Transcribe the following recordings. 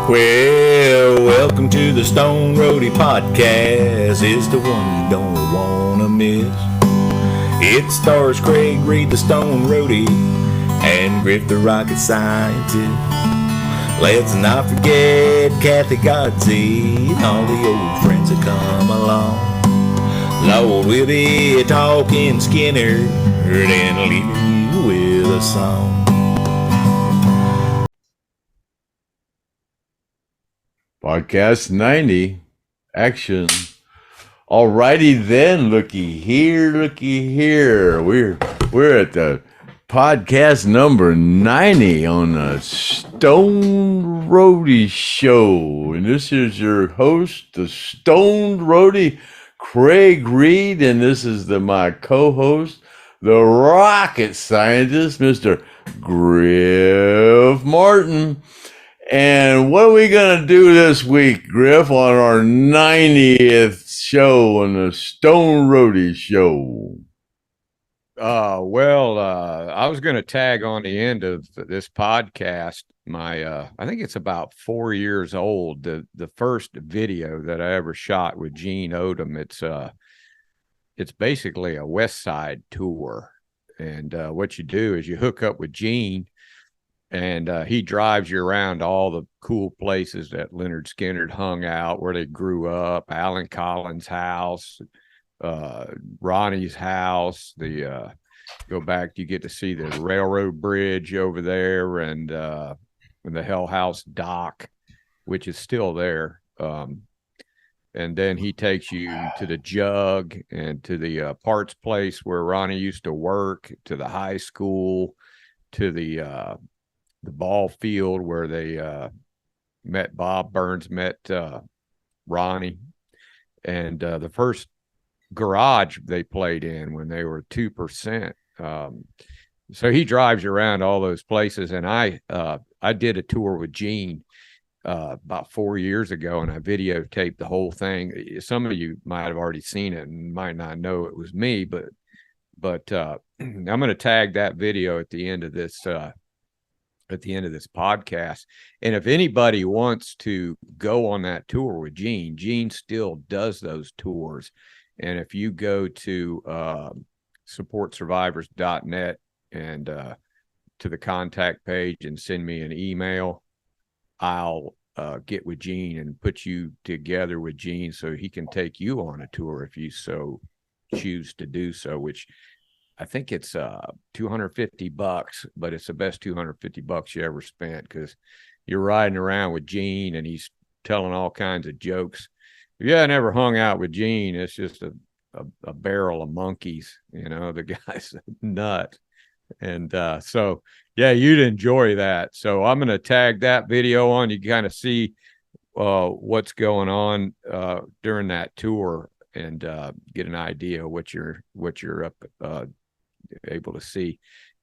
Well, welcome to the Stone Roadie podcast. It's the one you don't want to miss. It stars Craig Reed, the Stone Roadie, and Griff, the rocket scientist. Let's not forget Kathy Godsey and all the old friends that come along. Lord, we'll be talking Skynyrd and leaving you with a song. Podcast 90, action. Alrighty then, looky here. We're at the podcast number 90 on the Stone Roadie show. And this is your host, the Stone Roadie, Craig Reed, and this is my co-host, the rocket scientist, Mr. Griff Martin. And what are we going to do this week, Griff, on our 90th show on the Stone Roadie show? I was going to tag on the end of this podcast. I think it's about 4 years old. The first video that I ever shot with Gene Odom. It's basically a West Side tour. And what you do is you hook up with Gene, and he drives you around all the cool places that Lynyrd Skynyrd hung out, where they grew up, Alan Collins' house, Ronnie's house. Go back, you get to see the railroad bridge over there, and the Hell House dock, which is still there. And then he takes you to the Jug and to the parts place where Ronnie used to work, to the high school, to the ball field where they met Bob Burns, met Ronnie, and the first garage they played in when they were 2%. So he drives you around all those places, and I did a tour with Gene about 4 years ago, and I videotaped the whole thing. Some of you might have already seen it and might not know it was me, but I'm going to tag that video at the end of this podcast. And if anybody wants to go on that tour with Gene still does those tours. And if you go to supportsurvivors.net and to the contact page and send me an email, I'll get with Gene and put you together with Gene so he can take you on a tour if you so choose to do so, which I think it's $250, but it's the best $250 you ever spent, because you're riding around with Gene and he's telling all kinds of jokes. Yeah, I never hung out with Gene. It's just a barrel of monkeys, the guy's a nut. And so, yeah, you'd enjoy that. So I'm going to tag that video on. You kind of see what's going on during that tour and get an idea of what you're up able to see.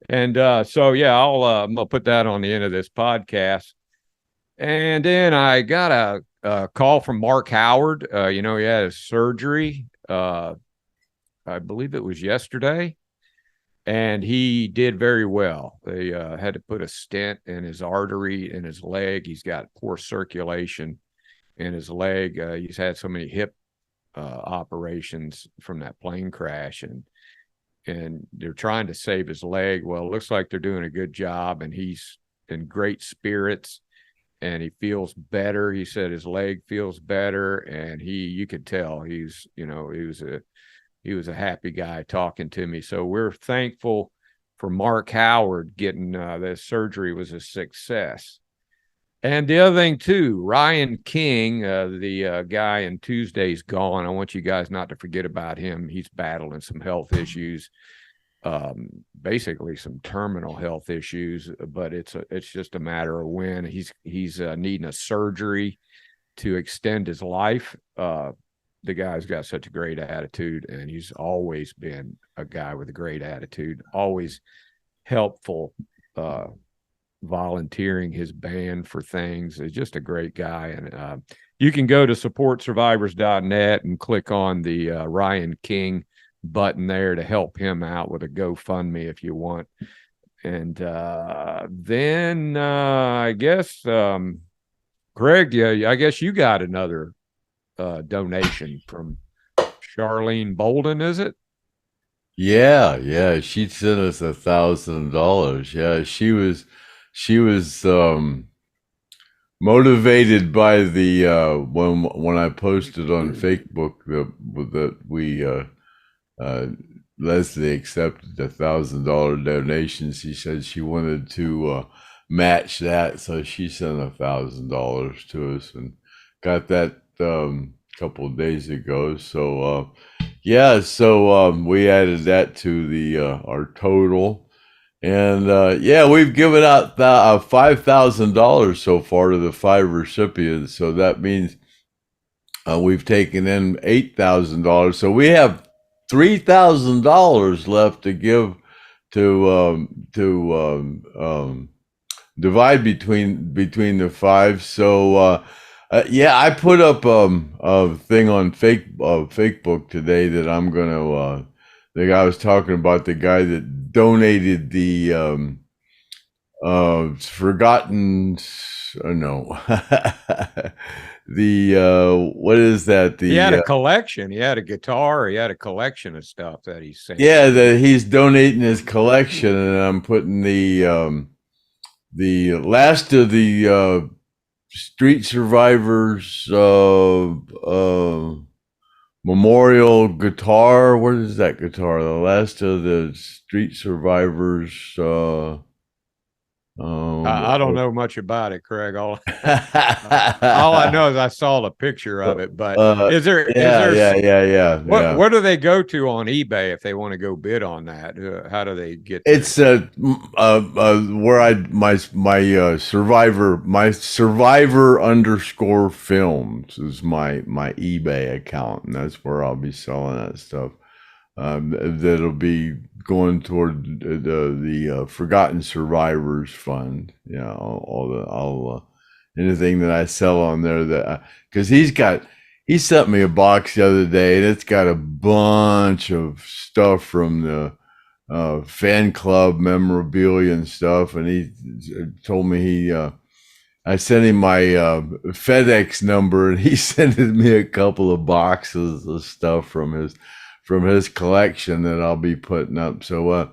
And so yeah, I'm gonna put that on the end of this podcast. And then I got a call from Mark Howard. He had his surgery, I believe it was yesterday, and he did very well. They had to put a stent in his artery in his leg. He's got poor circulation in his leg. He's had so many hip operations from that plane crash, and they're trying to save his leg. Well, it looks like they're doing a good job, and he's in great spirits, and he feels better. He said his leg feels better, and you could tell he was a happy guy talking to me. So we're thankful for Mark Howard getting the surgery was a success. And the other thing too, Ryan King, the guy in Tuesday's Gone. I want you guys not to forget about him. He's battling some health issues, basically some terminal health issues. But it's just a matter of when. He's needing a surgery to extend his life. The guy's got such a great attitude, and he's always been a guy with a great attitude, always helpful. Volunteering his band for things. He's just a great guy. And you can go to supportsurvivors.net and click on the Ryan King button there to help him out with a GoFundMe if you want. And then I guess Greg, yeah, I guess you got another donation from Charlene Bolden, is it? Yeah, she sent us $1,000. Yeah, she was motivated by the when I posted on Facebook that we uh, Leslie accepted $1,000 donation. She said she wanted to match that, so she sent $1,000 to us and got that a couple of days ago. So yeah, so we added that to the our total. And yeah, we've given out $5,000 so far to the 5 recipients. So that means we've taken in $8,000. So we have $3,000 left to give to divide between the 5. So yeah, I put up a thing on FakeBook today that I'm gonna. The guy was talking about the guy that donated the forgotten. No, the what is that? He had a collection. He had a guitar. He had a collection of stuff that he's sent. Yeah, that he's donating his collection, and I'm putting the last of the street survivors memorial guitar. What is that guitar? The last of the street survivors. I don't know much about it, Craig. All I know is I saw the picture of it. But is there? Yeah. What do they go to on eBay if they want to go bid on that? How do they get? It's where my survivor underscore films is my eBay account, and that's where I'll be selling that stuff. That'll be going toward the Forgotten Survivors Fund. Yeah, I'll anything that I sell on there that because he sent me a box the other day, and it's got a bunch of stuff from the fan club memorabilia and stuff, and he told me I sent him my FedEx number, and he sent me a couple of boxes of stuff from his collection that I'll be putting up. So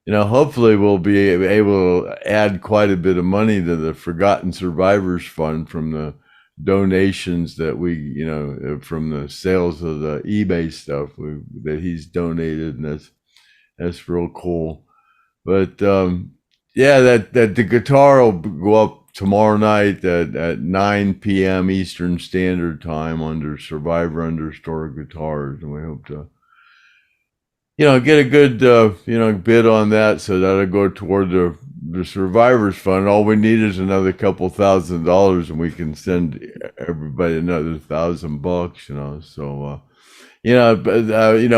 hopefully we'll be able to add quite a bit of money to the Forgotten Survivors Fund from the donations that we from the sales of the eBay stuff that he's donated, and that's real cool. But yeah, that the guitar will go up tomorrow night at 9 p.m. Eastern Standard Time under Survivor Understore Guitars, and we hope to get a good bid on that, so that'll go toward the Survivors Fund. All we need is another couple $1,000, and we can send everybody another $1,000. So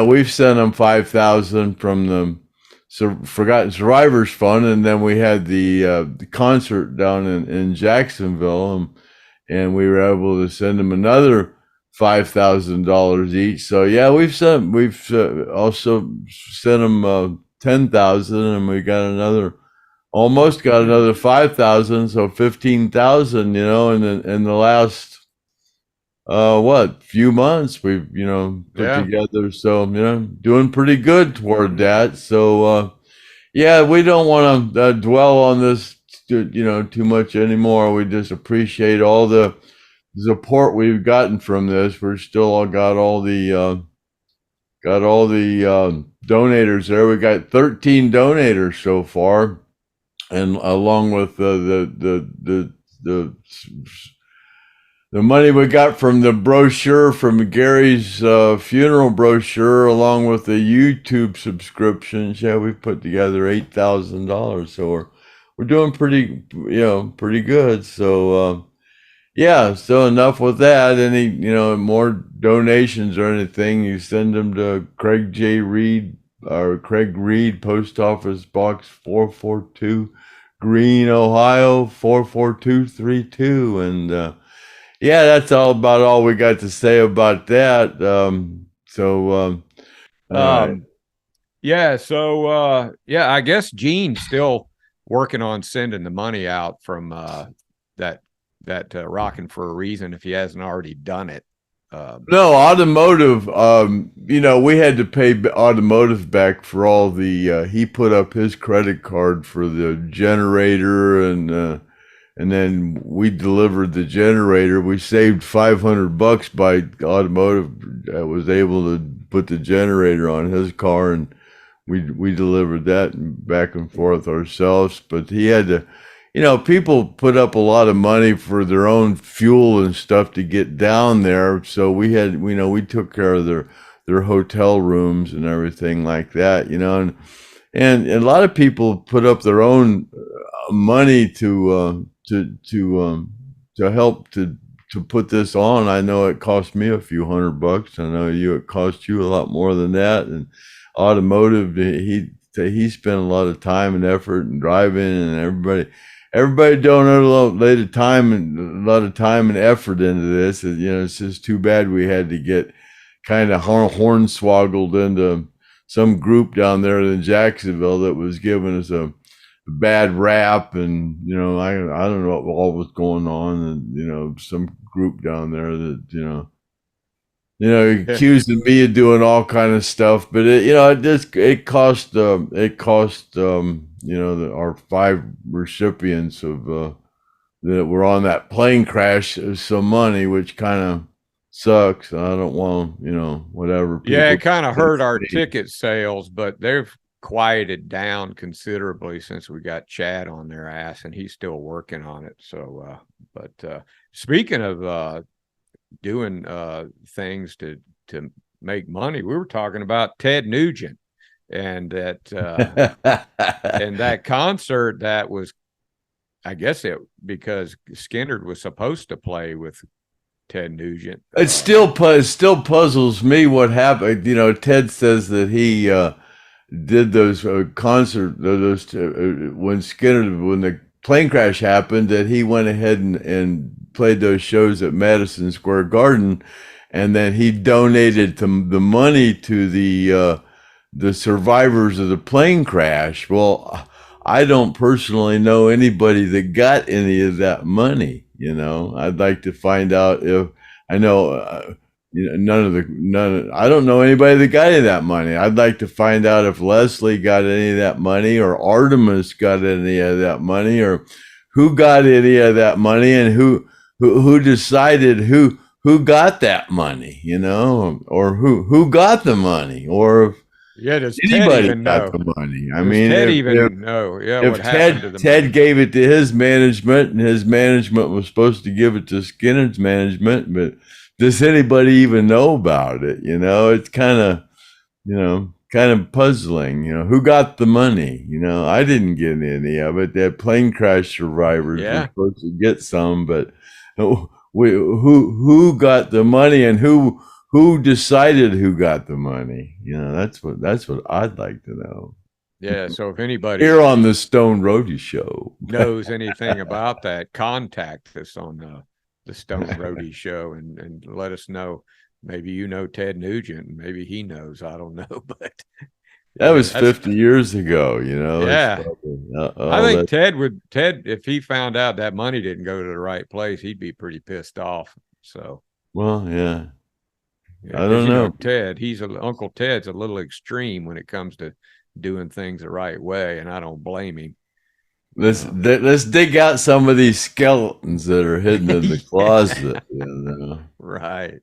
we've sent them 5,000 from the Forgotten Survivors Fund, and then we had the concert down in Jacksonville, and we were able to send them another $5,000 each. So yeah, we've also sent them 10,000, and we almost got another 5,000, so 15,000. In the last few months we've put together. So doing pretty good toward that. So yeah, we don't want to dwell on this too much anymore. We just appreciate all the support we've gotten from this. We're still all got all the donators there. We got 13 donators so far, and along with the money we got from the brochure, from Gary's funeral brochure, along with the YouTube subscriptions, we put together $8,000. So we're doing pretty good. So yeah, so enough with that. Any more donations or anything, you send them to Craig J. Reed or Craig Reed, Post Office Box 442, Greene, Ohio 44232. And yeah, that's all we got to say about that. Yeah, so I guess Gene's still working on sending the money out from that that Rockin' for a Reason if he hasn't already done it. No, automotive, we had to pay automotive back for all the, he put up his credit card for the generator, and then we delivered the generator. We saved $500 by automotive. I was able to put the generator on his car, and we delivered that back and forth ourselves. But he had to, people put up a lot of money for their own fuel and stuff to get down there. So we had, we took care of their hotel rooms and everything like that, and a lot of people put up their own money to help to put this on. I know it cost me a few $100. I know it cost you a lot more than that. And automotive, he spent a lot of time and effort and driving, and everybody donated a lot of time and effort into this. It's just too bad we had to get kind of hornswoggled into some group down there in Jacksonville that was giving us a bad rap, and I don't know what all was going on, and some group down there that accusing me of doing all kind of stuff. But it cost our 5 recipients of that were on that plane crash some money, which kind of sucks. I don't want whatever. Yeah, it kind of hurt our ticket sales, but they've quieted down considerably since we got Chad on their ass, and he's still working on it. So but speaking of doing things to make money, we were talking about Ted Nugent and that and that concert that was, I guess because Skynyrd was supposed to play with Ted Nugent. It still puzzles me what happened. Ted says that he did those concert when the plane crash happened, that he went ahead and played those shows at Madison Square Garden, and then he donated the money to the survivors of the plane crash. Well, I don't personally know anybody that got any of that money. I'd like to find out if I know. I don't know anybody that got any of that money. I'd like to find out if Leslie got any of that money, or Artimus got any of that money, or who got any of that money, and who decided who got that money, or who got the money, or if does anybody Ted got know? the money. I Does mean, Ted if know? Yeah, if what happened to the Ted money? gave it to his management, and his management was supposed to give it to Skynyrd's management, but does anybody even know about it? It's kind of puzzling. Who got the money? I didn't get any of it. That plane crash survivors were supposed to get some, but who got the money, and who decided who got the money? That's what I'd like to know. Yeah, so if anybody Here on the Stone Roadie Show knows anything about that, contact us on the Stone Roadie Show and let us know. Maybe Ted Nugent, and maybe he knows. I don't know, but that was 50 years ago. Yeah, I think Ted, if he found out that money didn't go to the right place, he'd be pretty pissed off. So, well, yeah. I don't know. Ted, Uncle Ted's a little extreme when it comes to doing things the right way, and I don't blame him. Let's dig out some of these skeletons that are hidden in the closet. Right.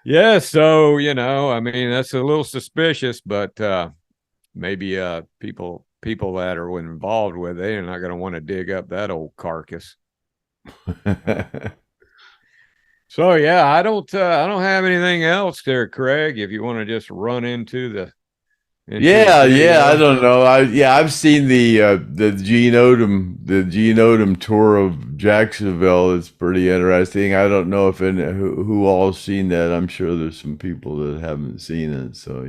Yeah. So, I mean, that's a little suspicious, but maybe people that are involved with it, they're not going to want to dig up that old carcass. So yeah, I don't have anything else there, Craig. If you want to just run into the I don't know. I've seen the Gene Odom tour of Jacksonville. It's pretty interesting. I don't know if who all's seen that. I'm sure there's some people that haven't seen it. So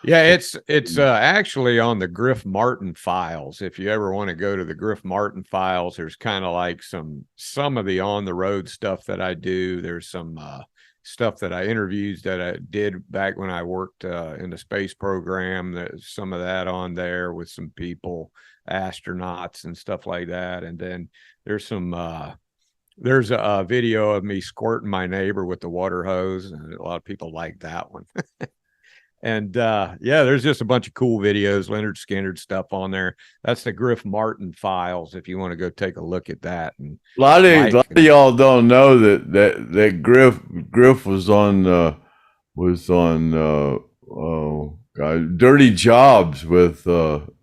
it's actually on the Griff Martin files. If you ever want to go to the Griff Martin files, there's kind of like some of the on the road stuff that I do. There's some stuff that I interviews that I did back when I worked in the space program. There's some of that on there with some people, astronauts and stuff like that. And then there's there's a video of me squirting my neighbor with the water hose, and a lot of people like that one. And yeah, there's just a bunch of cool videos, Lynyrd Skynyrd stuff on there. That's the Griff Martin files if you want to go take a look at that. And a lot of y'all don't know that Griff was on oh God, Dirty Jobs with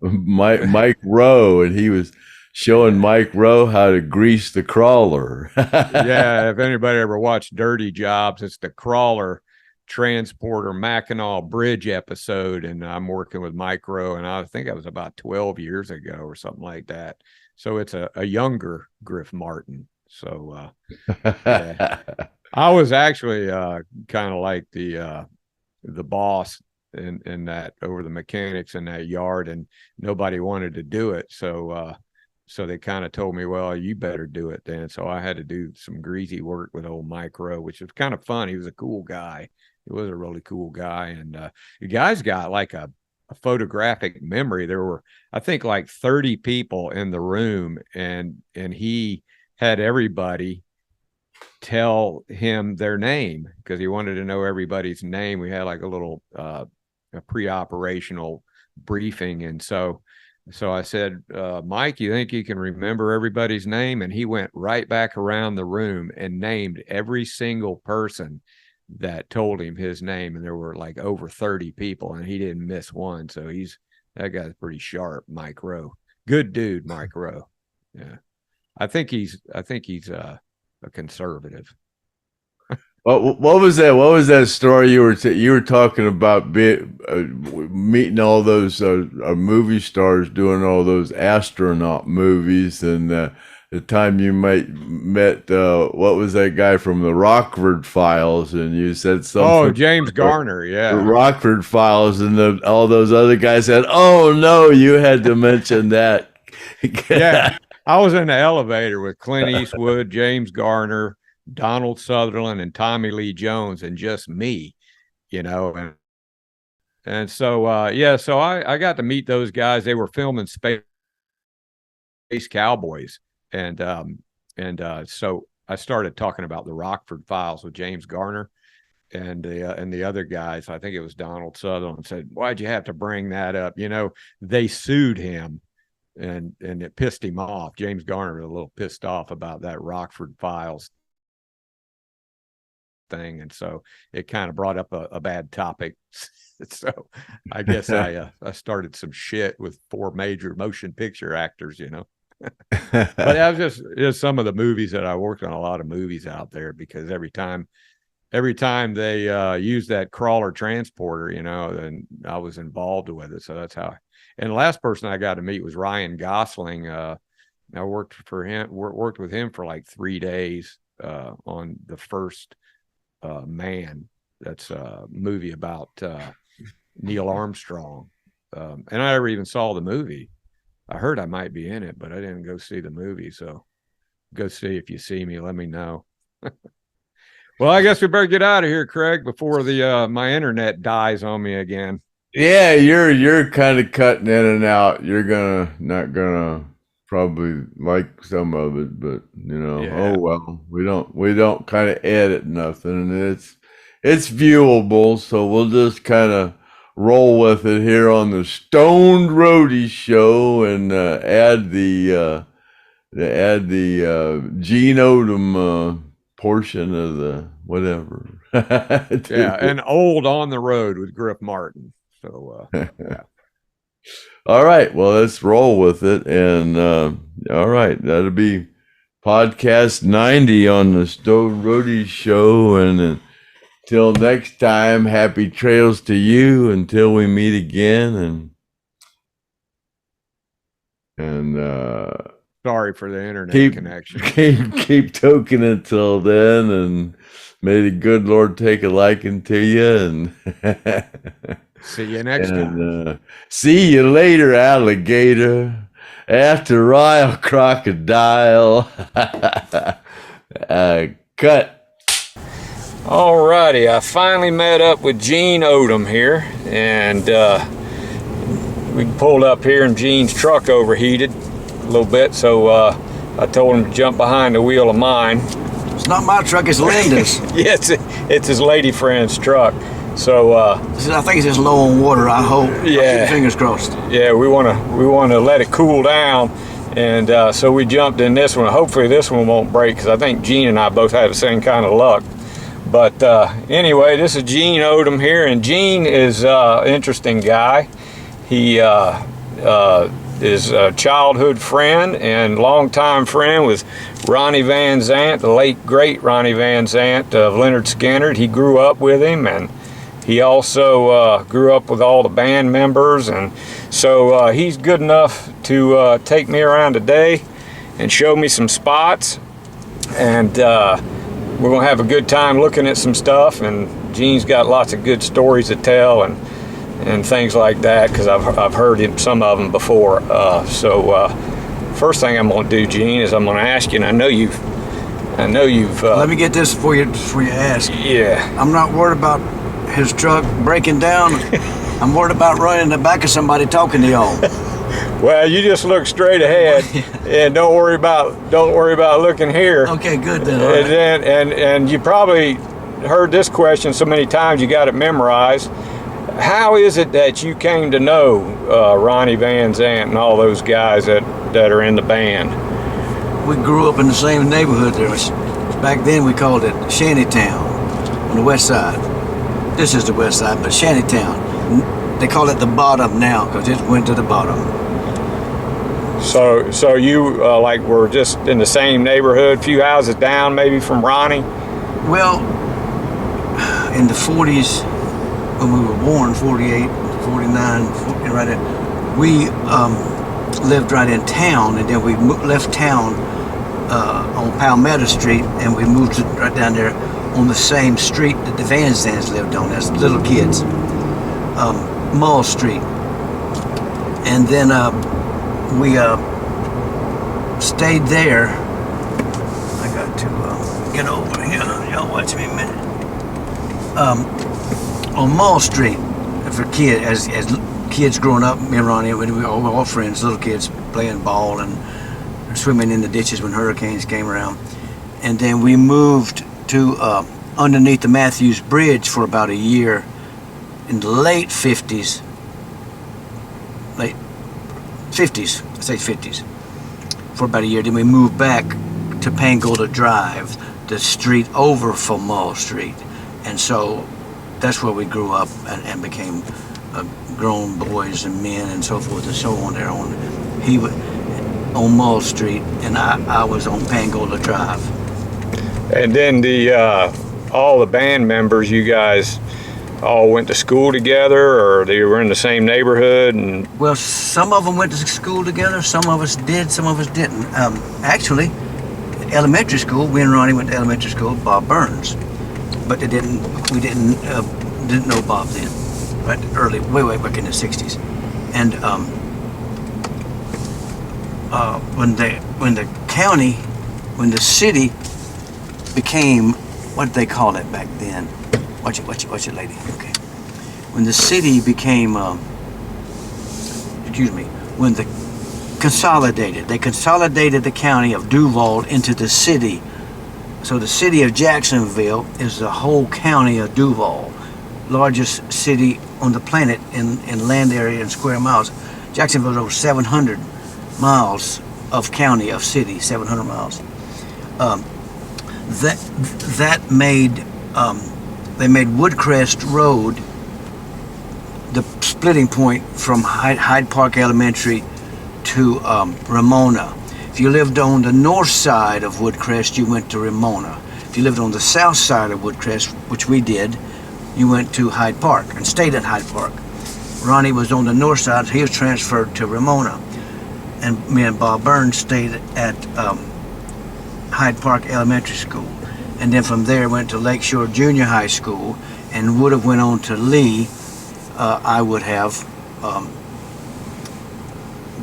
Mike Rowe, and he was showing Mike Rowe how to grease the crawler. Yeah, if anybody ever watched Dirty Jobs, it's the crawler transporter Mackinac Bridge episode, and I'm working with Mike Rowe, and I think that was about 12 years ago or something like that. So it's a younger Griff Martin. So yeah. I was actually kind of like the boss in that, over the mechanics in that yard, and nobody wanted to do it. So they kind of told me, well, you better do it then. So I had to do some greasy work with old Mike Rowe, which was kind of fun. He was a cool guy. He was a really cool guy. And the guy's got like a photographic memory. There were, I think, like 30 people in the room, and he had everybody tell him their name because he wanted to know everybody's name. We had like a little a pre-operational briefing. And so I said, Mike, you think you can remember everybody's name? And he went right back around the room and named every single person that told him his name. And there were like over 30 people, and he didn't miss one. So that guy's pretty sharp, Mike Rowe. Good dude, Mike Rowe. Yeah. I think he's a conservative. What was that? What was that story you were talking about? Meeting all those movie stars, doing all those astronaut movies, and the time you met what was that guy from the Rockford Files, and you said something. Oh, James Garner, yeah, the Rockford Files, and all those other guys said, "Oh no, you had to mention that." Yeah, I was in the elevator with Clint Eastwood, James Garner, Donald Sutherland, and Tommy Lee Jones, and just me, and so yeah, so I got to meet those guys. They were filming Space Cowboys, and so I started talking about the Rockford Files with James Garner and the other guys. I think it was Donald Sutherland. Said, "Why'd you have to bring that up?" They sued him, and it pissed him off. James Garner was a little pissed off about that Rockford Files thing, and so it kind of brought up a bad topic. So I guess I started some shit with 4 major motion picture actors, But that was just some of the movies that I worked on. A lot of movies out there, because every time they use that crawler transporter, and I was involved with it. So that's how. And the last person I got to meet was Ryan Gosling. I worked with him for like 3 days on the first Man. That's a movie about Neil Armstrong. And I never even saw the movie. I heard I might be in it, but I didn't go see the movie. So go see. If you see me, let me know. Well, I guess we better get out of here, Craig, before my internet dies on me again. Yeah, you're kind of cutting in and out. You're not gonna probably like some of it, but Yeah. Oh well. We don't kind of edit nothing, and it's viewable, so we'll just kind of roll with it here on the Stoned Roadie show, and add the Gene Odom portion of the whatever. Yeah, and Old on the Road with Griff Martin. So yeah. All right, well, let's roll with it. And all right, that'll be podcast 90 on the Stoned Roadie show. And until next time, happy trails to you until we meet again. And sorry for the internet connection. Keep toking until then, and may the good Lord take a liking to you. And see you next time. See you later, alligator. After all, crocodile. Cut. Alrighty, I finally met up with Gene Odom here, and we pulled up here and Gene's truck overheated a little bit, so I told him to jump behind the wheel of mine. It's not my truck, it's Linda's. Yeah, it's his lady friend's truck. So I think it's just low on water, I hope. Yeah. Fingers crossed. Yeah, we wanna let it cool down, and so we jumped in this one. Hopefully this one won't break, because I think Gene and I both had the same kind of luck. But anyway, this is Gene Odom here, and Gene is an interesting guy. He is a childhood friend and longtime friend with Ronnie Van Zant, the late great Ronnie Van Zant of Lynyrd Skynyrd. He grew up with him, and he also grew up with all the band members, and so he's good enough to take me around today and show me some spots, and we're gonna have a good time looking at some stuff. And Gene's got lots of good stories to tell and things like that, because I've heard some of them before. So first thing I'm gonna do, Gene, is I'm gonna ask you, and I know you've. Let me get this before you ask. Yeah. I'm not worried about his truck breaking down. I'm worried about running in the back of somebody talking to y'all. Well, you just look straight ahead, and don't worry about looking here. Okay, good then. And then, and you probably heard this question so many times you got it memorized. How is it that you came to know Ronnie Van Zant and all those guys that are in the band? We grew up in the same neighborhood. Back then we called it Shantytown on the west side. This is the west side, but Shantytown. They call it the bottom now because it went to the bottom. So you like were just in the same neighborhood, few houses down maybe from Ronnie? Well, in the 40s, when we were born, 48, 49, 40, right there, we lived right in town, and then we left town on Palmetto Street, and we moved right down there on the same street that the Van Zants lived on as little kids, Mall Street. And then we stayed there. I got to get over here. Y'all watch me a minute. On Mall Street, for kids, as kids growing up, me and Ronnie, we were all friends, little kids playing ball and swimming in the ditches when hurricanes came around. And then we moved to underneath the Matthews Bridge for about a year in the late 50s. Late 50s, I say 50s, for about a year. Then we moved back to Pangola Drive, the street over from Mall Street. And so that's where we grew up and became grown boys and men and so forth and so on there. He was on Mall Street, and I was on Pangola Drive. And then all the band members, you guys all went to school together, or they were in the same neighborhood? And well, some of them went to school together, some of us did, some of us didn't. Actually, elementary school, we and Ronnie went to elementary school, Bob Burns. But we didn't know Bob then, right? Early, way back in the 60s. And when the city became, what did they call it back then? Watch it, lady. Okay. When the city became, when they consolidated the county of Duval into the city. So the city of Jacksonville is the whole county of Duval, largest city on the planet in land area and square miles. Jacksonville is over 700 miles of county, of city, 700 miles. They made Woodcrest Road the splitting point from Hyde Park Elementary to Ramona. If you lived on the north side of Woodcrest, you went to Ramona. If you lived on the south side of Woodcrest, which we did, you went to Hyde Park and stayed at Hyde Park. Ronnie was on the north side, he was transferred to Ramona. And me and Bob Burns stayed at Hyde Park Elementary School. And then from there went to Lakeshore Junior High School and would have went on to Lee. I would have,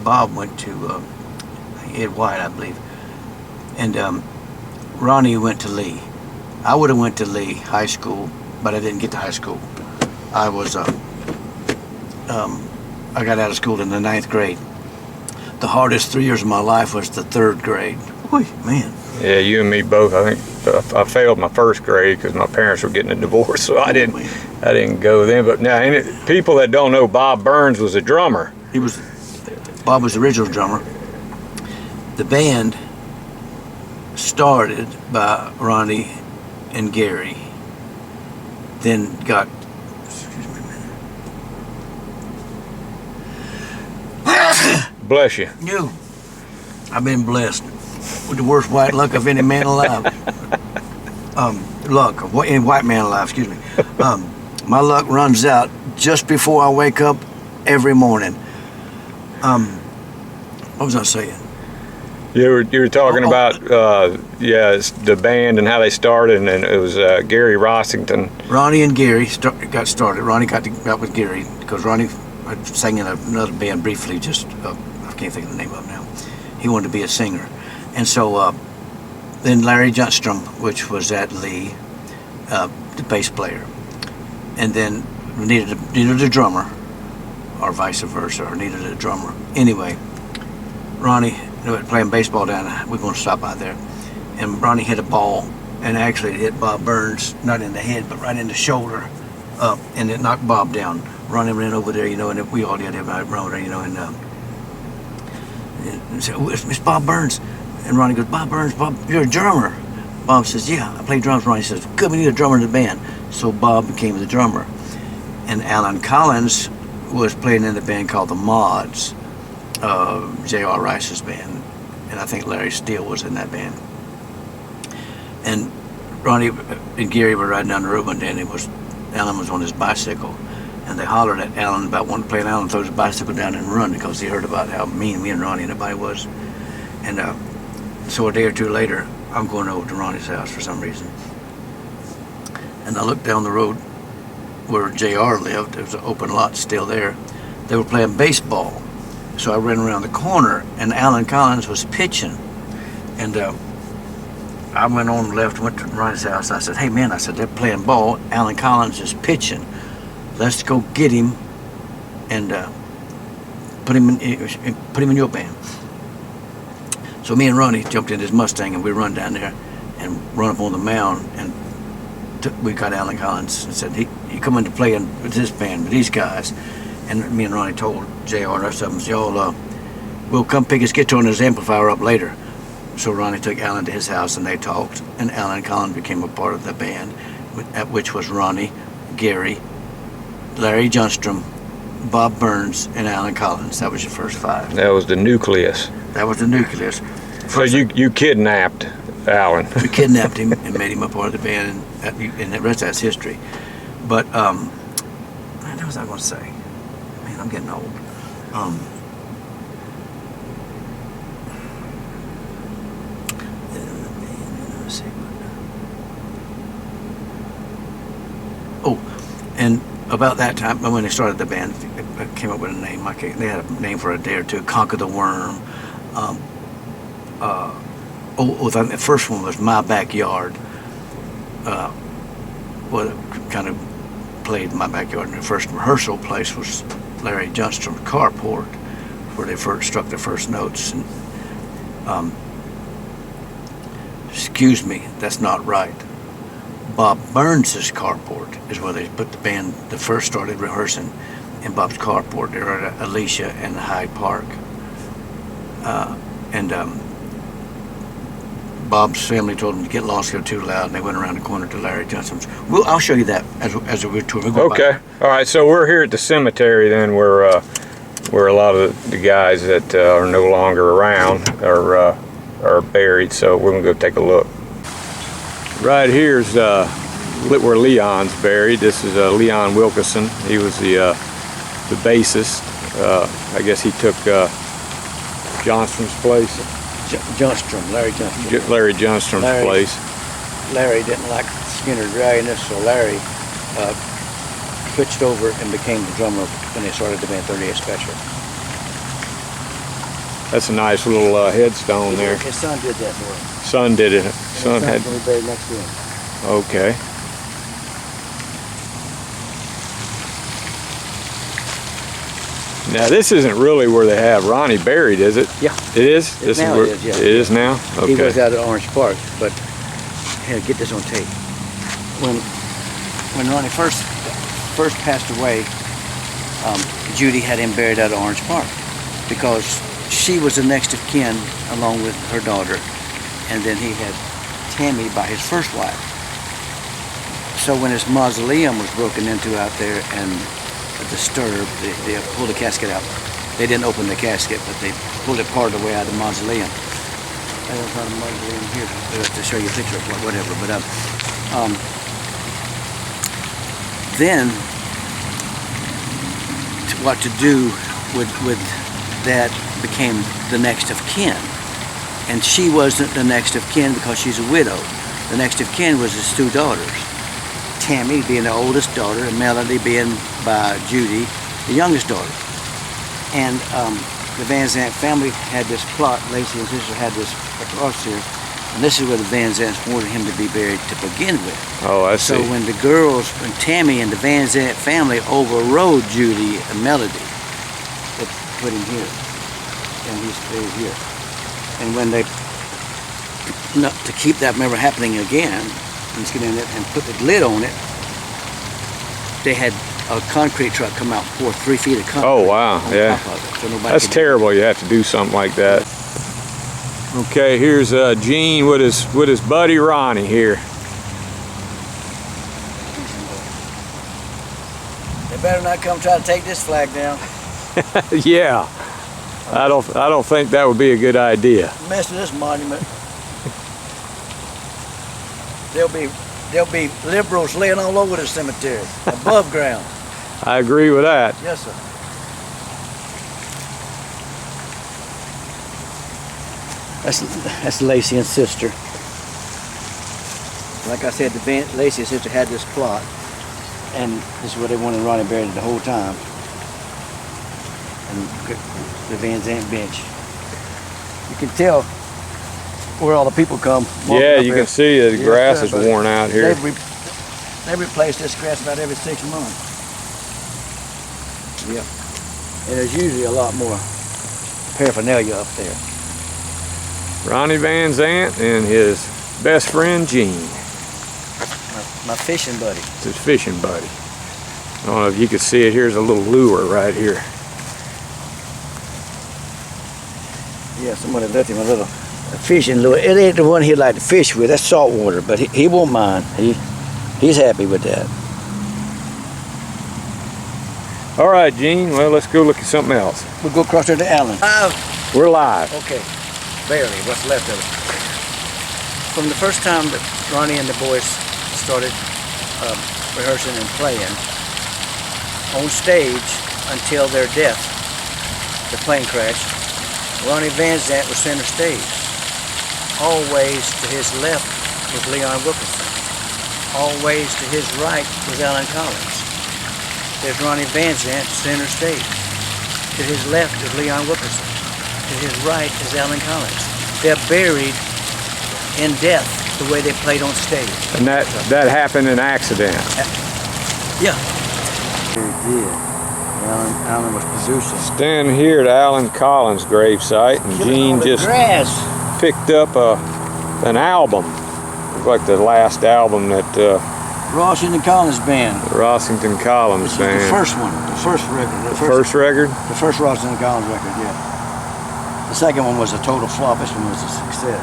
Bob went to Ed White, I believe. And Ronnie went to Lee. I would have went to Lee High School, but I didn't get to high school. I was, I got out of school in the 9th grade. The hardest 3 years of my life was the 3rd grade. Boy, man. Yeah, you and me both. I think I failed my 1st grade because my parents were getting a divorce, so I didn't go then. But now, people that don't know, Bob Burns was a drummer. Bob was the original drummer. The band started by Ronnie and Gary, then got, excuse me a minute. Bless you. I've been blessed with the worst white luck of any man alive. Luck of any white man alive, excuse me. My luck runs out just before I wake up every morning. What was I saying? You were talking about it's the band and how they started, and it was Gary Rossington. Ronnie and Gary got started. Ronnie got with Gary because Ronnie sang in another band briefly. Just I can't think of the name of it now. He wanted to be a singer, and so then Larry Junstrom, which was at Lee, the bass player, and then needed a drummer, or vice versa, or needed a drummer. Anyway, Ronnie playing baseball down. We're going to stop out there, and Ronnie hit a ball, and actually it hit Bob Burns, not in the head, but right in the shoulder, and it knocked Bob down. Ronnie ran over there, and we all did. Everybody ran over there, and said, "It's Bob Burns," and Ronnie goes, "Bob Burns, Bob, you're a drummer." Bob says, "Yeah, I play drums." Ronnie says, "Good, we need a drummer in the band." So Bob became the drummer, and Alan Collins was playing in the band called the Mods. J.R. Rice's band, and I think Larry Steele was in that band. And Ronnie and Gary were riding down the road one day, and Alan was on his bicycle, and they hollered at Alan about wanting to play, and Alan throws his bicycle down and run because he heard about how mean me and Ronnie and everybody was. And so a day or two later, I'm going over to Ronnie's house for some reason, and I looked down the road where J.R. lived. There was an open lot still there. They were playing baseball. So I ran around the corner, and Alan Collins was pitching. And I went on left, went to Ronnie's house. I said, "Hey, man," I said, "they're playing ball. Alan Collins is pitching. Let's go get him and put him in your band." So me and Ronnie jumped in his Mustang, and we run down there and run up on the mound. And we got Alan Collins and said, he come to play with this band, with these guys. And me and Ronnie told J.R. and the rest of them, "Y'all, we'll come pick his guitar and his amplifier up later." So Ronnie took Alan to his house, and they talked, and Alan Collins became a part of the band, which was Ronnie, Gary, Larry Junstrom, Bob Burns, and Alan Collins. That was your first 5. That was the nucleus. That was the nucleus. So you kidnapped Alan. We kidnapped him and made him a part of the band, and the rest of that's history. But what was I going to say? I'm getting old. And about that time, when they started the band, I came up with a name. They had a name for a day or two, Conquer the Worm. The first one was My Backyard. Kind of played My Backyard. And the first rehearsal place was Larry Junstrom's carport, where they first struck their first notes. And, excuse me, that's not right. Bob Burns' carport is where they put the band that first started rehearsing in Bob's carport. They were at Alicia and Hyde Park. Bob's family told them to get lost, go too loud, and they went around the corner to Larry Johnson's. I'll show you that as we tour. Okay. All right. So we're here at the cemetery then, where a lot of the guys that are no longer around are buried. So we're gonna go take a look. Right here's where Leon's buried. This is Leon Wilkerson. He was the bassist. I guess he took Johnstrom's place. Larry Johnstrom's place. Larry didn't like Skynyrd dryness, so Larry switched over and became the drummer when they started the band 38 Special. That's a nice little headstone there. His son did that for him. Son did it. Son had buried next to him. Okay. Now this isn't really where they have Ronnie buried, is it? Yeah. It is? This Now is where it is, yeah. It is now? He was Okay. out at Orange Park, but here, get this on tape. When Ronnie first passed away, Judy had him buried out at Orange Park because she was the next of kin along with her daughter, and then he had Tammy by his first wife. So when his mausoleum was broken into out there and disturbed, they pulled the casket out. They didn't open the casket, but they pulled it part of the way out of the mausoleum. I don't have a mausoleum here to show you a picture of whatever, but then what to do with that became the next of kin. And she wasn't the next of kin because she's a widow. The next of kin was his two daughters. Tammy being the oldest daughter and Melody being by Judy, the youngest daughter. And the Van Zant family had this plot, Lacey and sister had this across here, and this is where the Van Zants wanted him to be buried to begin with. Oh, I see. So when the girls, when Tammy and the Van Zant family overrode Judy and Melody, they put him here, and he's buried here. And when they, to keep that never happening again, and put the lid on it, they had a concrete truck come out, pour 3 feet of concrete. Oh, wow, on yeah. top of it, so nobody That's could- terrible. You have to do something like that. Okay, here's Gene with his buddy Ronnie here. They better not come try to take this flag down. Yeah, I don't think that would be a good idea. Mess with this monument. There'll be liberals laying all over the cemetery, above ground. I agree with that. Yes, sir. That's Lacey and sister. Like I said, Lacey and sister had this plot, and this is where they wanted Ronnie buried the whole time. And the Van Zant bench. You can tell where all the people come. walking Yeah, up you here. can see the Yes, grass sir, is but worn out here. They replace this grass about every 6 months. Yep. And there's usually a lot more paraphernalia up there. Ronnie Van Zant and his best friend Gene. My fishing buddy. It's his fishing buddy. I don't know if you can see it. Here's a little lure right here. Yeah, somebody left him a little fishing lure. It ain't the one he'd like to fish with. That's salt water, but he won't mind. He's happy with that. All right, Gene. Well, let's go look at something else. We'll go across there to Allen. We're live. Okay, barely. What's left of it? From the first time that Ronnie and the boys started rehearsing and playing on stage until their death, the plane crash, Ronnie Van Zant was center stage. Always to his left was Leon Wilkerson. Always to his right was Alan Collins. There's Ronnie Van Zant, center stage. To his left is Leon Wilkerson. To his right is Alan Collins. They're buried in death the way they played on stage. And that happened in accident. Yeah. He did. Alan was producing. Standing here at Alan Collins' gravesite, and Gene just grass. picked up an album. Looked like the last album that Rossington Collins Band. the Rossington Collins This is band. the first one. The first record. First record? The first Rossington Collins record, yeah. The second one was a total flop. This one was a success.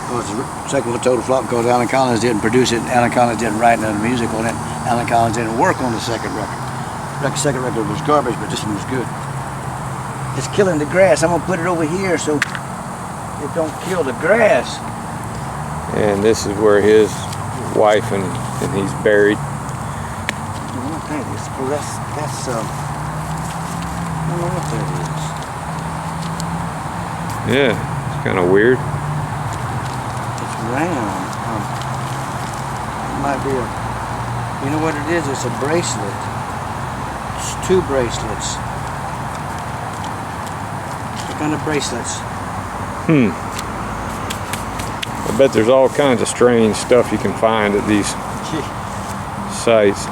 It was the second one was a total flop because Alan Collins didn't produce it. Alan Collins didn't write none of the music on it. Alan Collins didn't work on the second record. The second record was garbage, but this one was good. It's killing the grass. I'm gonna put it over here so it don't kill the grass. And this is where his wife and he's buried. I don't know what that is. Oh, that's I don't know what that is. Yeah, it's kind of weird. It's round. It might be you know what it is? It's a bracelet. It's 2 bracelets. What kind of bracelets? A I bet there's all kinds of strange stuff you can find at these sites.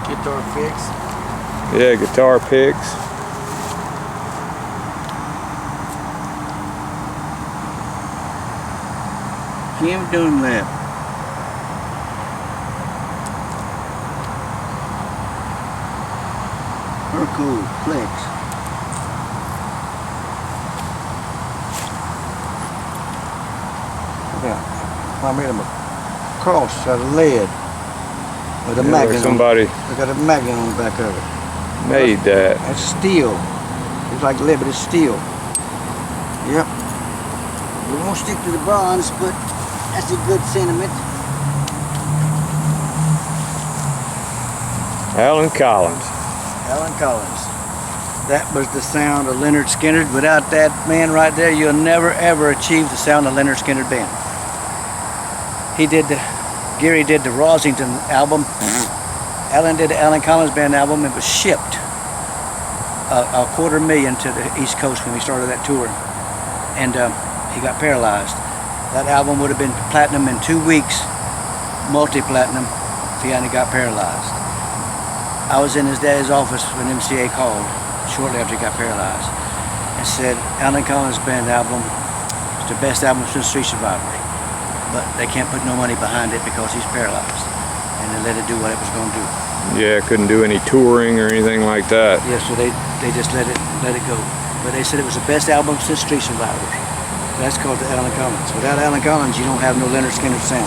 Guitar fix. Yeah, guitar picks. Kim Dunlap. Hercule Flex. I made him a cross out of lead with a Yeah, magnet. somebody I got a magnet on the back of it. made that. That's steel. It's like lead, but it's steel. Yep. We won't stick to the bronze, but that's a good sentiment. Alan Collins. Alan Collins. That was the sound of Lynyrd Skynyrd. Without that man right there, you'll never ever achieve the sound of Lynyrd Skynyrd band. Gary did the Rosington album. Alan did the Alan Collins band album. It was shipped a $250,000 to the East Coast when we started that tour. And he got paralyzed. That album would have been platinum in 2 weeks, multi-platinum, if he hadn't got paralyzed. I was in his dad's office when MCA called shortly after he got paralyzed and said, Alan Collins' band album is the best album since Street Survivor, but they can't put no money behind it because he's paralyzed, and they let it do what it was going to do. Yeah, couldn't do any touring or anything like that. Yeah, so they just let it go. But they said it was the best album since Street Survivor. That's called the Alan Collins. Without Alan Collins, you don't have no Lynyrd Skynyrd sound.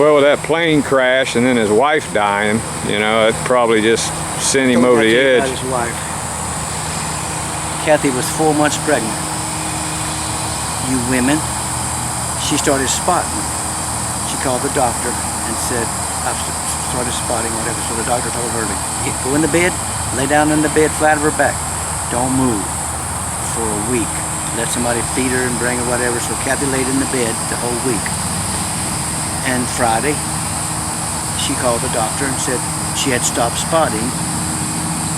Well, with that plane crash and then his wife dying, you know, it probably just sent him over the edge. His wife. Kathy was 4 months pregnant. You women. She started spotting. She called the doctor and said, I've started spotting, whatever. So the doctor told her to go in the bed, lay down in the bed flat of her back. Don't move for a week. Let somebody feed her and bring her whatever. So Kathy laid in the bed the whole week. And Friday, she called the doctor and said she had stopped spotting.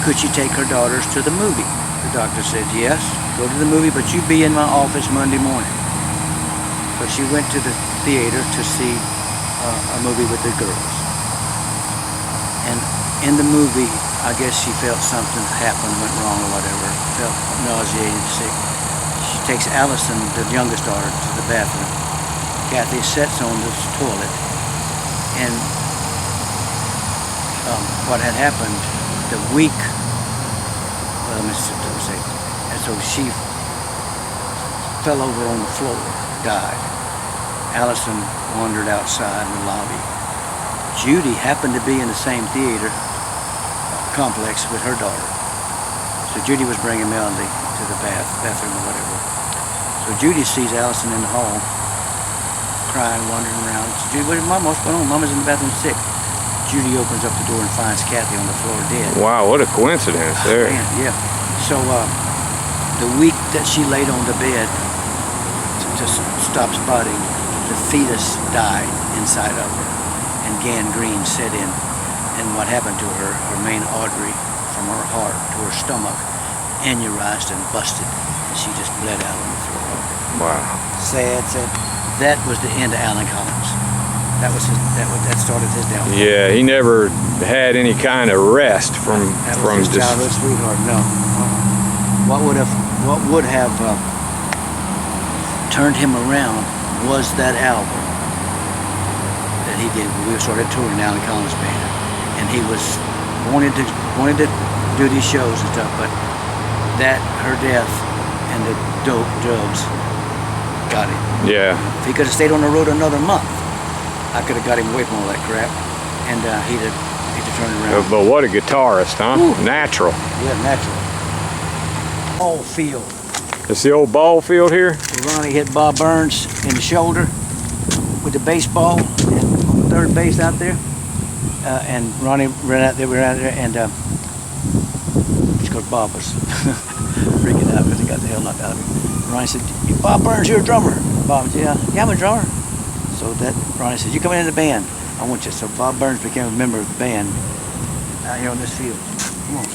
Could she take her daughters to the movie? The doctor said, yes, go to the movie, but you be in my office Monday morning. So she went to the theater to see a movie with the girls. And in the movie, I guess she felt something happened, went wrong or whatever, felt nauseated, sick. She takes Allison, the youngest daughter, to the bathroom. Kathy sits on the toilet, and what had happened the week, well, let me say, and so she fell over on the floor, died. Allison wandered outside in the lobby. Judy happened to be in the same theater complex with her daughter. So Judy was bringing Melody to the bathroom or whatever. So Judy sees Allison in the hall, crying, wandering around. So Judy, what's going on? Mama's in the bathroom sick. Judy opens up the door and finds Kathy on the floor dead. Wow, what a coincidence there. Man, yeah. So the week that she laid on the bed to stop spotting, the fetus died inside of her, and gangrene set in. And what happened to her, her main artery from her heart to her stomach aneurysed and busted, and she just bled out on the floor. Wow. Sad. That was the end of Alan Collins. That started his downfall. Yeah, he never had any kind of rest from His childhood sweetheart. No. What would have turned him around was that album that he did. We started touring Alan Collins band, and he wanted to do these shows and stuff, but her death and the dope drugs got him. Yeah. If he could have stayed on the road another month, I could have got him away from all that crap, and he'd have turned around. But what a guitarist, huh? Ooh. Natural. Yeah, natural. Ball field. It's the old ball field here? Ronnie hit Bob Burns in the shoulder with the baseball and on the third base out there. And Ronnie ran out there, and because Bob was freaking out because he got the hell knocked out of him. Ronnie said, Bob Burns, you're a drummer. Bob said, yeah, I'm a drummer. So Ronnie said, you come into the band. I want you. So Bob Burns became a member of the band out here on this field. Come on.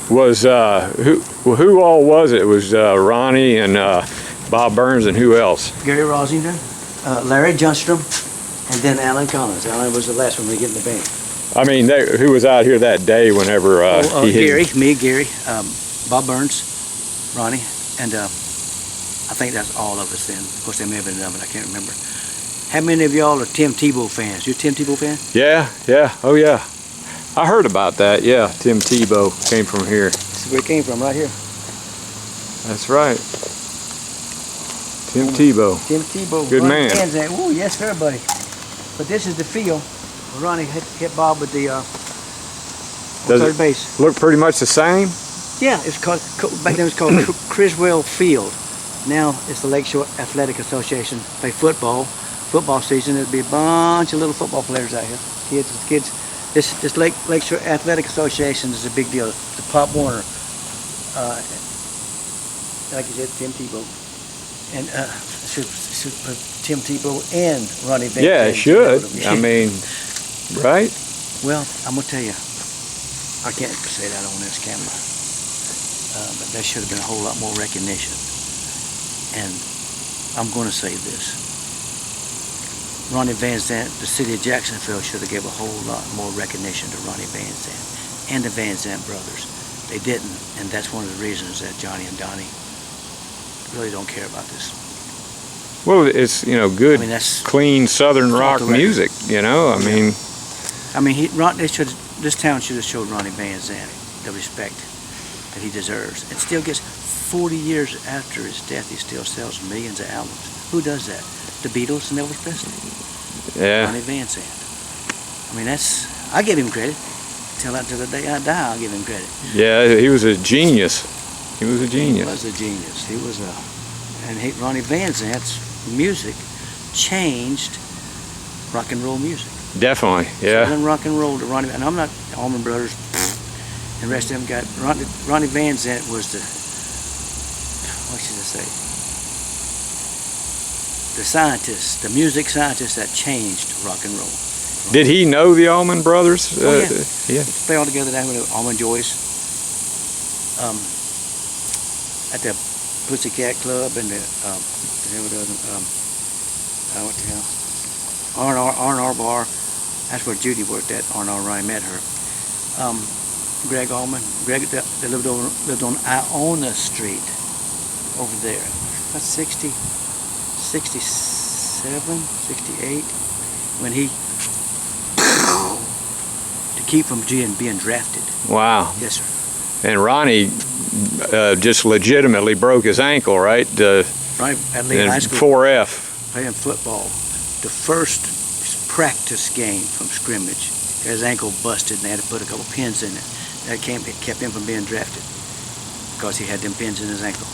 Was who all was it? It was Ronnie and Bob Burns and who else? Gary Rosington, Larry Johnstrom, and then Alan Collins. Alan was the last one to get in the band. I mean, who was out here that day whenever he hit? Gary, me, Gary, Bob Burns, Ronnie, and I think that's all of us then. Of course, there may have been another, I can't remember. How many of y'all are Tim Tebow fans? You a Tim Tebow fan? Yeah, oh yeah. I heard about that, yeah. Tim Tebow came from here. This is where it came from, right here. That's right. Tim Tebow. Tim Tebow. Good Ronnie man. Van Zant. Oh, yes, sir, buddy. But this is the field where Ronnie hit Bob with the Does third it base. look pretty much the same? Yeah, it's called, back then it was called Criswell Field. Now it's the Lakeshore Athletic Association. Play football. Football season, there'd be a bunch of little football players out here. Kids. This Lakeshore Athletic Association is a big deal. The Pop Warner, like you said, Tim Tebow, and should put Tim Tebow and Ronnie Van. Yeah, it should. I mean, right? Well, I'm gonna tell you, I can't say that on this camera, but there should have been a whole lot more recognition. And I'm gonna say this. Ronnie Van Zant, the city of Jacksonville should have given a whole lot more recognition to Ronnie Van Zant and the Van Zant brothers. They didn't, and that's one of the reasons that Johnny and Donnie really don't care about this. Well, it's, good, I mean, that's clean Southern rock the record. music, I mean. This town should have showed Ronnie Van Zant the respect that he deserves. It still gets 40 years after his death, he still sells millions of albums. Who does that? The Beatles and Elvis Presley. Yeah. Ronnie Van Zant. I mean, I give him credit. Till the day I die, I'll give him credit. Yeah, he was a genius. He was a He was a genius. Ronnie Van Zant's music changed rock and roll music. Definitely, yeah. Southern rock and roll to Ronnie, and I'm not Allman Brothers, and the rest of them got Ronnie Van Zant was what should I say? The scientist, the music scientist that changed rock and roll. Did he know the Allman Brothers? Oh, yeah. Play all together down with Almond Joyce at the Pussycat Club and the R&R bar. That's where Judy worked at. R&R, where I met her. Greg Allman. Greg that lived on Iona Street over there. About 67, 68, when he to keep from being drafted. Wow. Yes, sir. And Ronnie just legitimately broke his ankle, right? Right at Lee in High School, 4F. playing football. The first practice game from scrimmage, his ankle busted, and they had to put a couple pins in it. That kept him from being drafted because he had them pins in his ankle.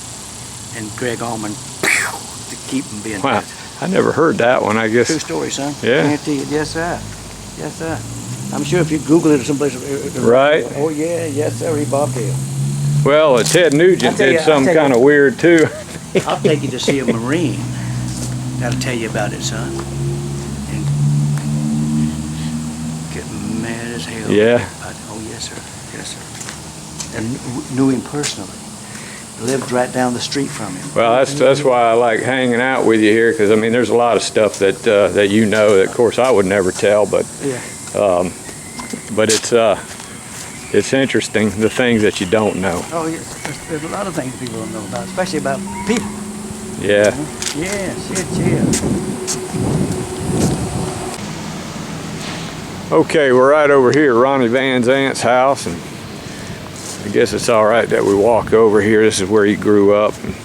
And Greg Allman to keep him being Wow. drafted. I never heard that one, I guess. True story, son. Yeah. Guarantee it. Yes, sir. Yes, sir. I'm sure if you Google it or someplace. Right. Oh, yeah. Yes, sir. He bobtail. Well, Ted Nugent did some kind of weird, too. I'll take you to see a Marine. That'll tell you about it, son. And get mad as hell. Yeah. Oh, yes, sir. Yes, sir. And knew him personally. Lived right down the street from him. Well, that's why I like hanging out with you here, because, I mean, there's a lot of stuff that that that, of course, I would never tell, but Yeah. but it's interesting, the things that you don't know. Oh, yes. There's a lot of things people don't know about, especially about people. Yeah. Yeah, shit, yeah. Okay, we're right over here at Ronnie Van Zant's house, and I guess it's all right that we walk over here. This is where he grew up. And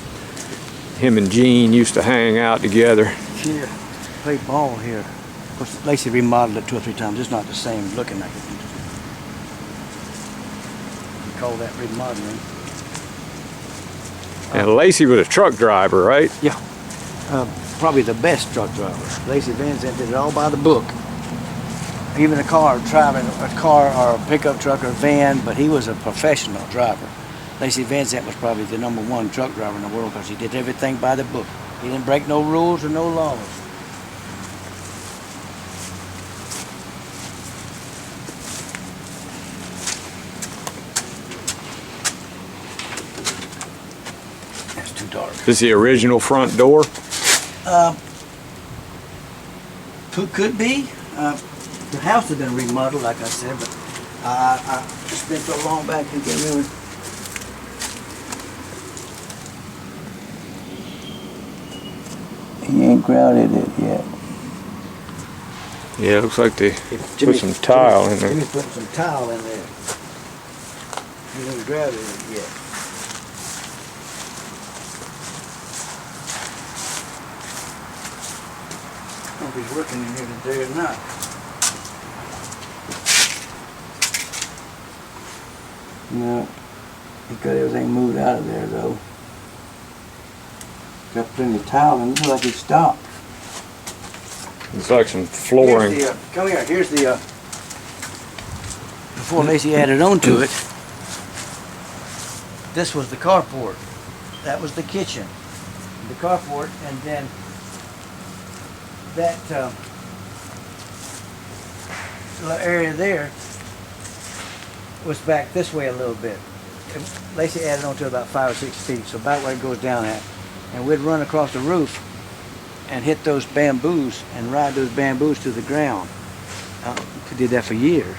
him and Gene used to hang out together. Yeah, played ball here. Of course, Lacey remodeled it 2 or 3 times. It's not the same looking like it. You call that remodeling? And Lacey was a truck driver, right? Yeah, probably the best truck driver. Lacey Van Zant did it all by the book. Even driving a car or a pickup truck or van, but he was a professional driver. Lacey Van Zant was probably the #1 truck driver in the world because he did everything by the book. He didn't break no rules or no laws. That's too dark. This is the original front door. Could be. The house has been remodeled, like I said, but it's been so long back you can't remember. He ain't grouted it yet. Yeah, it looks like they put some tile in there. Jimmy's putting some tile in there. He ain't grouted it yet. I don't know if he's working in here today or not. No, he got everything moved out of there though. Got plenty of tile and it looks like he stopped. It's like some flooring. Here's the, come here, here's the, before Lacey added on to it, this was the carport. That was the kitchen. The carport, and then that little area there was back this way a little bit. Lacey added on to about 5 or 6 feet, so about where it goes down at. And we'd run across the roof and hit those bamboos and ride those bamboos to the ground. We did that for years.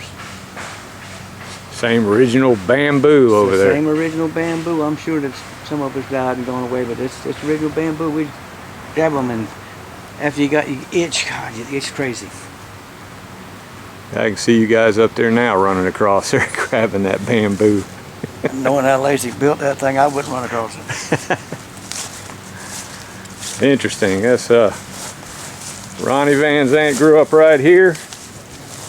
Same original bamboo over there. Same original bamboo. I'm sure that some of us died and gone away, but it's original bamboo. We grab them, and after you itch, God, you itch crazy. I can see you guys up there now running across there grabbing that bamboo. Knowing how Lacey built that thing, I wouldn't run across it. Interesting. That's Ronnie Van Zant grew up right here,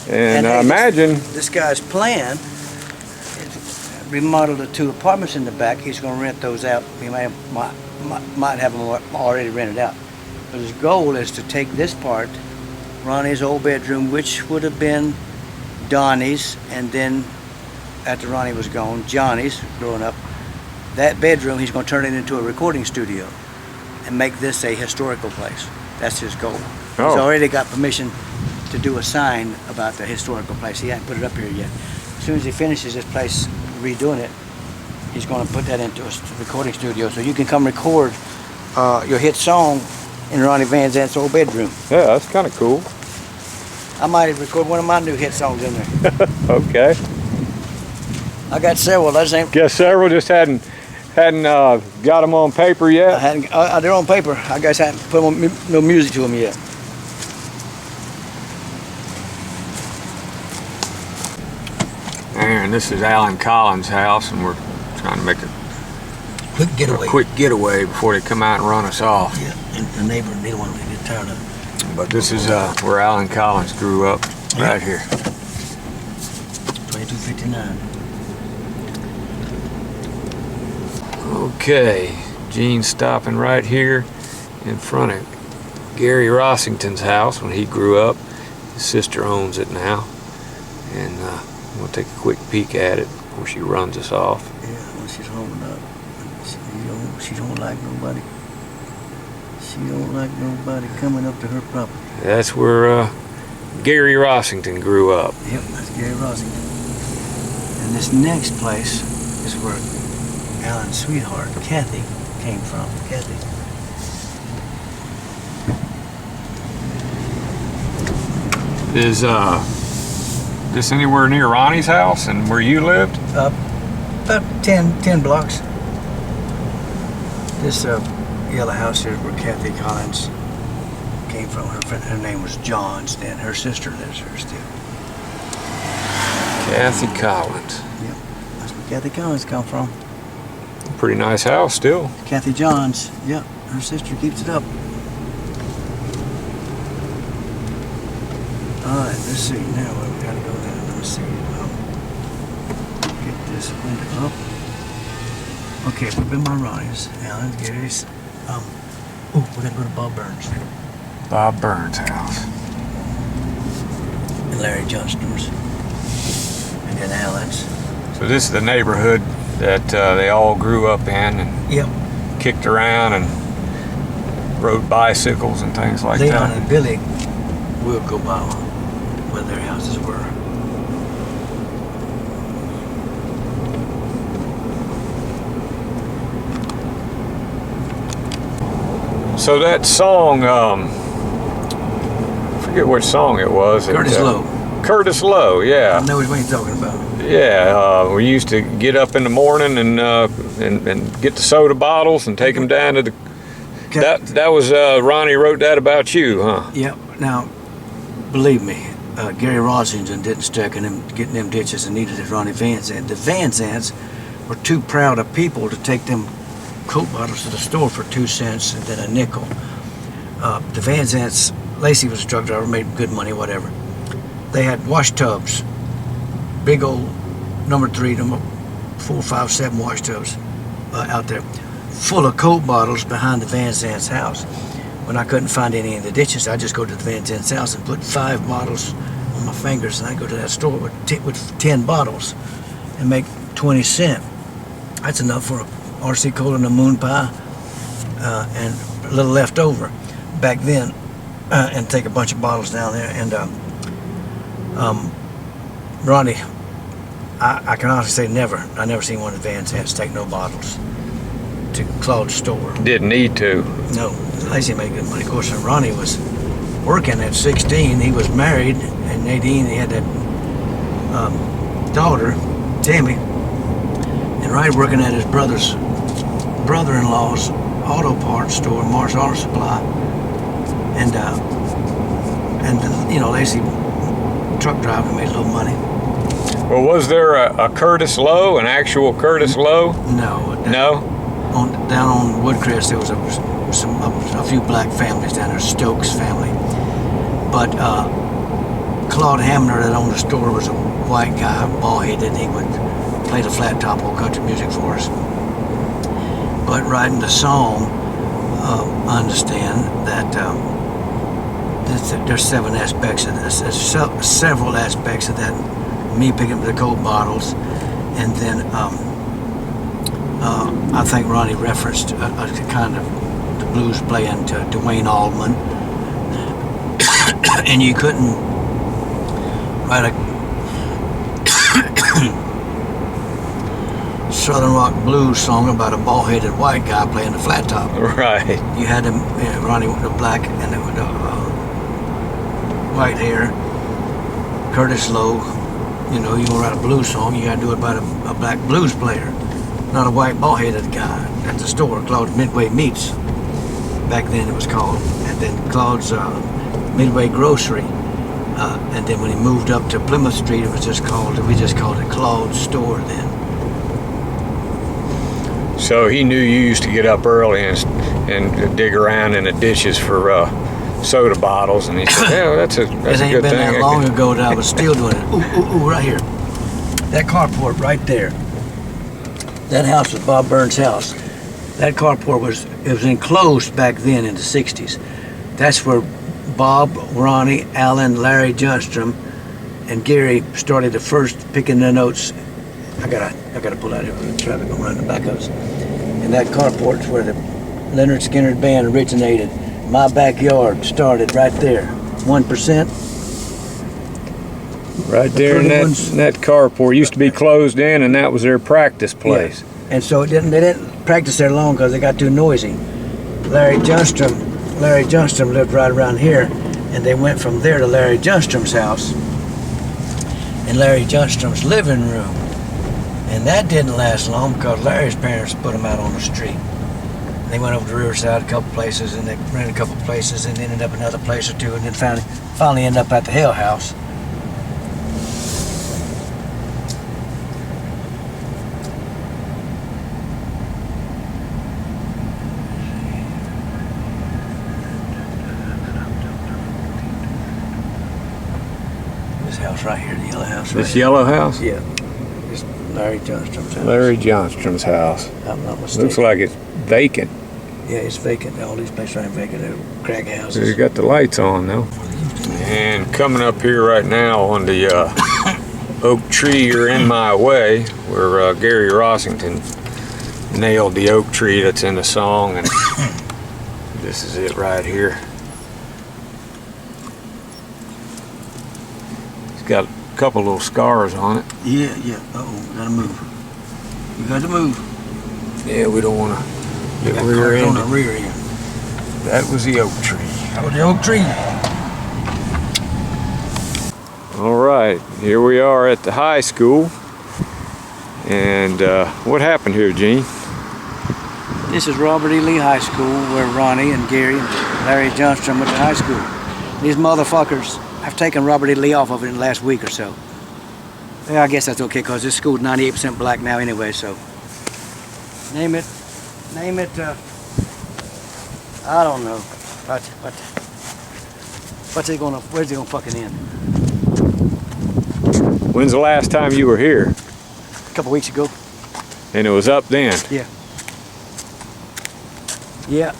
and I imagine this guy's plan is remodel the 2 apartments in the back. He's going to rent those out. He might have them already rented out. But his goal is to take this part, Ronnie's old bedroom, which would have been Donnie's, and then after Ronnie was gone, Johnny's growing up. That bedroom, he's going to turn it into a recording studio and make this a historical place. That's his goal. Oh. He's already got permission to do a sign about the historical place. He hasn't put it up here yet. As soon as he finishes this place, redoing it, he's going to put that into a recording studio so you can come record your hit song in Ronnie Van Zant's old bedroom. yeah, that's kind of cool. I might record one of my new hit songs in there. Okay. I got several. Those ain't. Guess several just hadn't got them on paper I yet. hadn't. They're on paper. I guess I haven't put no music to them yet. And this is Alan Collins' house, and we're trying to make a Quick getaway. quick getaway before they come out and run us off. Yeah, and the neighbor, they don't want to get tired of it. But this is where Alan Collins grew up, right here. 2259. Okay, Gene's stopping right here in front of Gary Rossington's house when he grew up. His sister owns it now, and we'll take a quick peek at it before she runs us off. Yeah, when she's homing up. She don't like nobody. She don't like nobody coming up to her property. That's where Gary Rossington grew up. Yep, that's Gary Rossington. And this next place is where Alan's sweetheart, Kathy, came from. Kathy. Is this anywhere near Ronnie's house and where you lived? About 10 blocks. This yellow house here is where Kathy Collins came from. Her name was Johns then. Her sister lives here still. Kathy Collins. Yep, that's where Kathy Collins come from. Pretty nice house still. Kathy Johns, yep, her sister keeps it up. Alright, let's see, now where we gotta go now. Let's see, get this window up. Okay, we've been by Ronnie's, Alan, Gary's. We gotta go to Bob Burns. Bob Burns' house. And Larry Johnston's. And then Alan's. So this is the neighborhood that they all grew up in and Yep. kicked around and rode bicycles and things like Leon that. and Billy will go by where their houses were. So that song, forget which song it was. Curtis Lowe. Curtis Lowe, yeah. I know what you're talking about. Yeah, we used to get up in the morning and get the soda bottles and take them down to the. That was Ronnie wrote that about you, huh? Yeah. Now, believe me, Gary Rosington didn't stick in them getting them ditches and needed as Ronnie Van Zant. The Van Zants were too proud of people to take them Coke bottles to the store for 2 cents and then a nickel. The Van Zants, Lacey was a truck driver, made good money, whatever. They had wash tubs, big old number 3, number 4, 5, 7 wash tubs out there, full of Coke bottles behind the Van Zant's house. When I couldn't find any in the ditches, I just go to the Van Zant's house and put 5 bottles on my fingers, and I go to that store with 10 bottles and make 20 cents. That's enough for a RC Cola and a moon pie and a little left over back then, and take a bunch of bottles down there. And Ronnie, I can honestly say I never seen one of the Van Zants take no bottles to Claude's store. Didn't need to. No, Lacey made good money. Of course, when Ronnie was working at 16, he was married, and Nadine, he had that daughter, Tammy, and Ronnie working at his brother-in-law's auto parts store, Mars Auto Supply, and Lacey truck driver made a little money. Well, was there a Curtis Lowe, an actual Curtis Lowe? No. No? Down on Woodcrest, there was a few black families down there, Stokes family. But Claude Hamner that owned the store was a white guy, bald-headed, and he would play the flat top old country music for us. But writing the song, I understand that there's 7 aspects of this. There's several aspects of that. Me picking up the Coke bottles, and then I think Ronnie referenced a kind of the blues playing to Dwayne Allman, and you couldn't write a Southern rock blues song about a bald-headed white guy playing the flat top. Right. You had him, Ronnie with the black and with the white hair. Curtis Lowe. You know, you gonna write a blues song, you gotta do it by a black blues player, not a white bald-headed guy at the store, Claude's Midway Meats. Back then it was called, and then Claude's Midway Grocery. And then when he moved up to Plymouth Street, we just called it Claude's Store then. So he knew you used to get up early and dig around in the ditches for soda bottles, and he said, "Yeah, that's a good thing." It ain't been that long ago that I was still doing it. Ooh, right here. That carport right there. That house was Bob Burns' house. That carport was enclosed back then in the 60s. That's where Bob, Ronnie, Alan, Larry Johnstrom, and Gary started the first picking the notes. I gotta pull out here for the traffic going around the back of us. And that carport's where the Lynyrd Skynyrd band originated. My backyard started right there. 1%. Right there in that carport used to be closed in, and that was their practice place. Yeah. And so they didn't practice there long because they got too noisy. Larry Johnstrom lived right around here, and they went from there to Larry Johnstrom's house and Larry Johnstrom's living room. And that didn't last long because Larry's parents put him out on the street. They went over to Riverside a couple places, and they rented a couple places, and ended up another place or two, and then finally ended up at the Hell House. This house right here, the yellow house. This yellow house? Yeah. It's Larry Johnstrom's house. Larry Johnstrom's house. I'm not mistaken. Looks like it's vacant. Yeah, it's vacant. All these places are vacant. They're crack houses. You got the lights on though. And coming up here right now on the oak tree, You're in My Way, where Gary Rossington nailed the oak tree that's in the song, and this is it right here. It's got a couple little scars on it. Yeah. Uh-oh, gotta move. You got to move. Yeah, we don't want to get Got rear cars on ended. the rear end. That was the oak tree. That was the oak tree. All right, here we are at the high school. And what happened here, Gene? This is Robert E. Lee High School, where Ronnie and Gary and Larry Johnstrom went to high school. These motherfuckers have taken Robert E. Lee off of it in the last week or so. Yeah, I guess that's okay, because this school's 98% black now anyway, so. Name it, I don't know. Where's it gonna fucking end? When's the last time you were here? A couple weeks ago. And it was up then? Yeah. Yeah.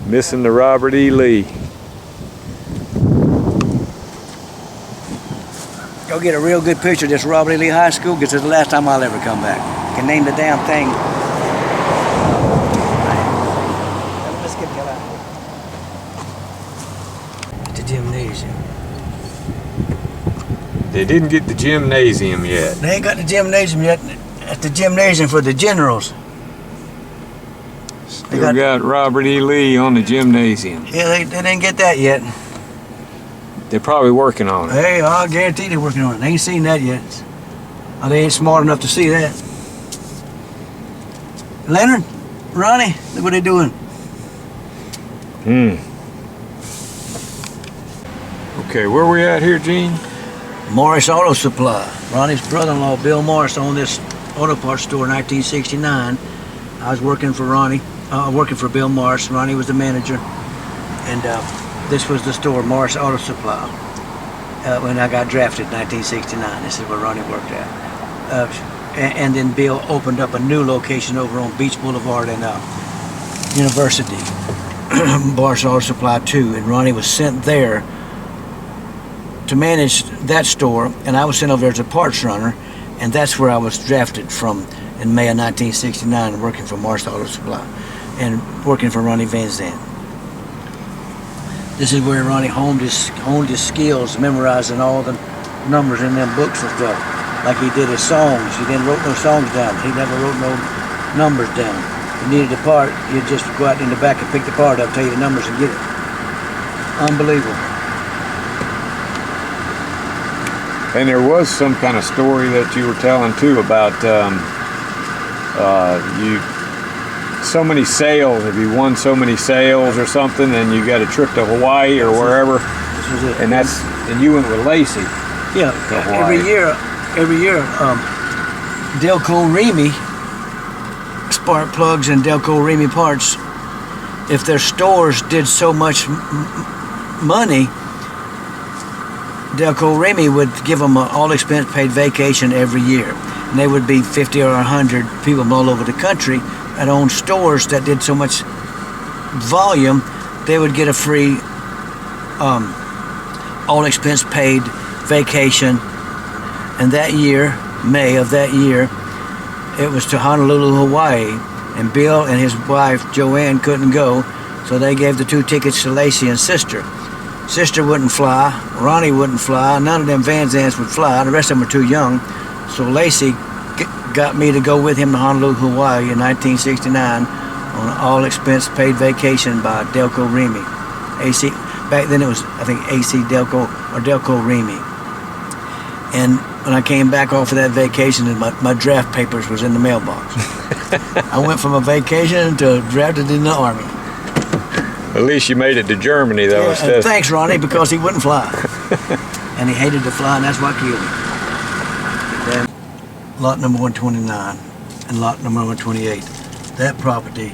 Missing the Robert E. Lee. Go get a real good picture of this Robert E. Lee High School, because it's the last time I'll ever come back. Can name the damn thing. Let's get the hell out of here. The gymnasium. They didn't get the gymnasium yet. They ain't got the gymnasium yet. At the gymnasium for the generals. Still got Robert E. Lee on the gymnasium. Yeah, they didn't get that yet. They're probably working on it. Hey, I guarantee they're working on it. They ain't seen that yet. Oh, they ain't smart enough to see that. Lynyrd, Ronnie, look what they're doing. Okay, where we at here, Gene? Morris Auto Supply. Ronnie's brother-in-law, Bill Morris, owned this auto parts store in 1969. I was working for Ronnie, working for Bill Morris. Ronnie was the manager. And this was the store, Morris Auto Supply. When I got drafted in 1969, this is where Ronnie worked at. And then Bill opened up a new location over on Beach Boulevard in University, Morris Auto Supply 2. And Ronnie was sent there to manage that store, and I was sent over there as a parts runner, and that's where I was drafted from in May of 1969, working for Morris Auto Supply and working for Ronnie Van Zant. This is where Ronnie honed his skills, memorizing all the numbers in them books and stuff, like he did his songs. He didn't wrote no songs down. He never wrote no numbers down. If you needed a part, you'd just go out in the back and pick the part up, tell you the numbers and get it. Unbelievable. And there was some kind of story that you were telling too about so many sales. If you won so many sales or something, and you got a trip to Hawaii or wherever. This was it. And you went with Lacey. Yeah, every year, Delco Remy, spark plugs and Delco Remy parts, if their stores did so much money, Delco Remy would give them an all-expense paid vacation every year. And they would be 50 or 100 people from all over the country that owned stores that did so much volume, they would get a free all-expense paid vacation. And that year, May of that year, it was to Honolulu, Hawaii. And Bill and his wife, Joanne, couldn't go, so they gave the 2 tickets to Lacey and Sister. Sister wouldn't fly, Ronnie wouldn't fly, none of them Van Zants would fly, the rest of them were too young. So Lacey got me to go with him to Honolulu, Hawaii in 1969 on an all-expense paid vacation by Delco Remy. AC, back then it was, I think, AC Delco or Delco Remy. And when I came back off of that vacation, my draft papers was in the mailbox. I went from a vacation to drafted in the Army. At least you made it to Germany, though. Yeah, Instead. and thanks, Ronnie, because he wouldn't fly. And he hated to fly, and that's what killed him. Then, lot number 129 and lot number 128. That property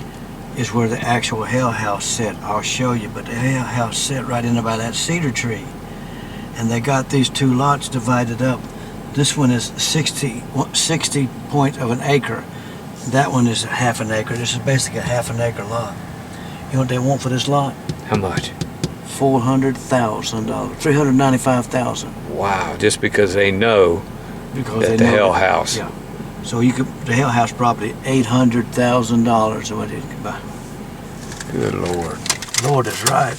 is where the actual Hell House sit. I'll show you, but the Hell House sit right in by that cedar tree. And they got these 2 lots divided up. This one is 60 points of an acre. That one is half an acre. This is basically a half an acre lot. You know what they want for this lot? How much? $400,000, $395,000. Wow! Just because they know Because that they the know Hell that. House. Yeah. So you could the Hell House property, $800,000 or what it could buy. Good Lord. Lord is right.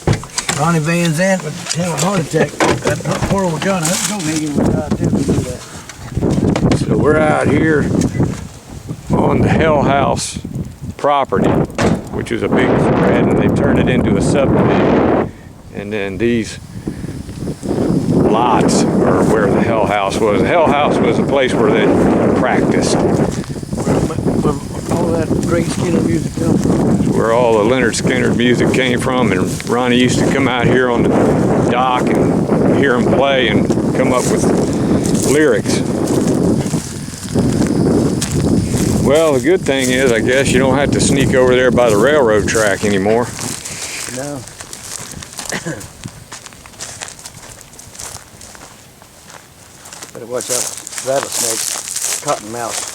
Ronnie Van Zant would have a heart attack. That poor old John Copenhagen would die too if he knew that. So we're out here on the Hell House property. which was a big spread, and they turned it into a subdivision. And then these lots are where the Hell House was. The Hell House was a place where they practiced. Where all that great Skinner music comes from. It's where all the Lynyrd Skynyrd music came from, and Ronnie used to come out here on the dock and hear him play and come up with lyrics. Well, the good thing is, I guess, you don't have to sneak over there by the railroad track anymore. No. Better watch out for rattlesnakes, cottonmouth.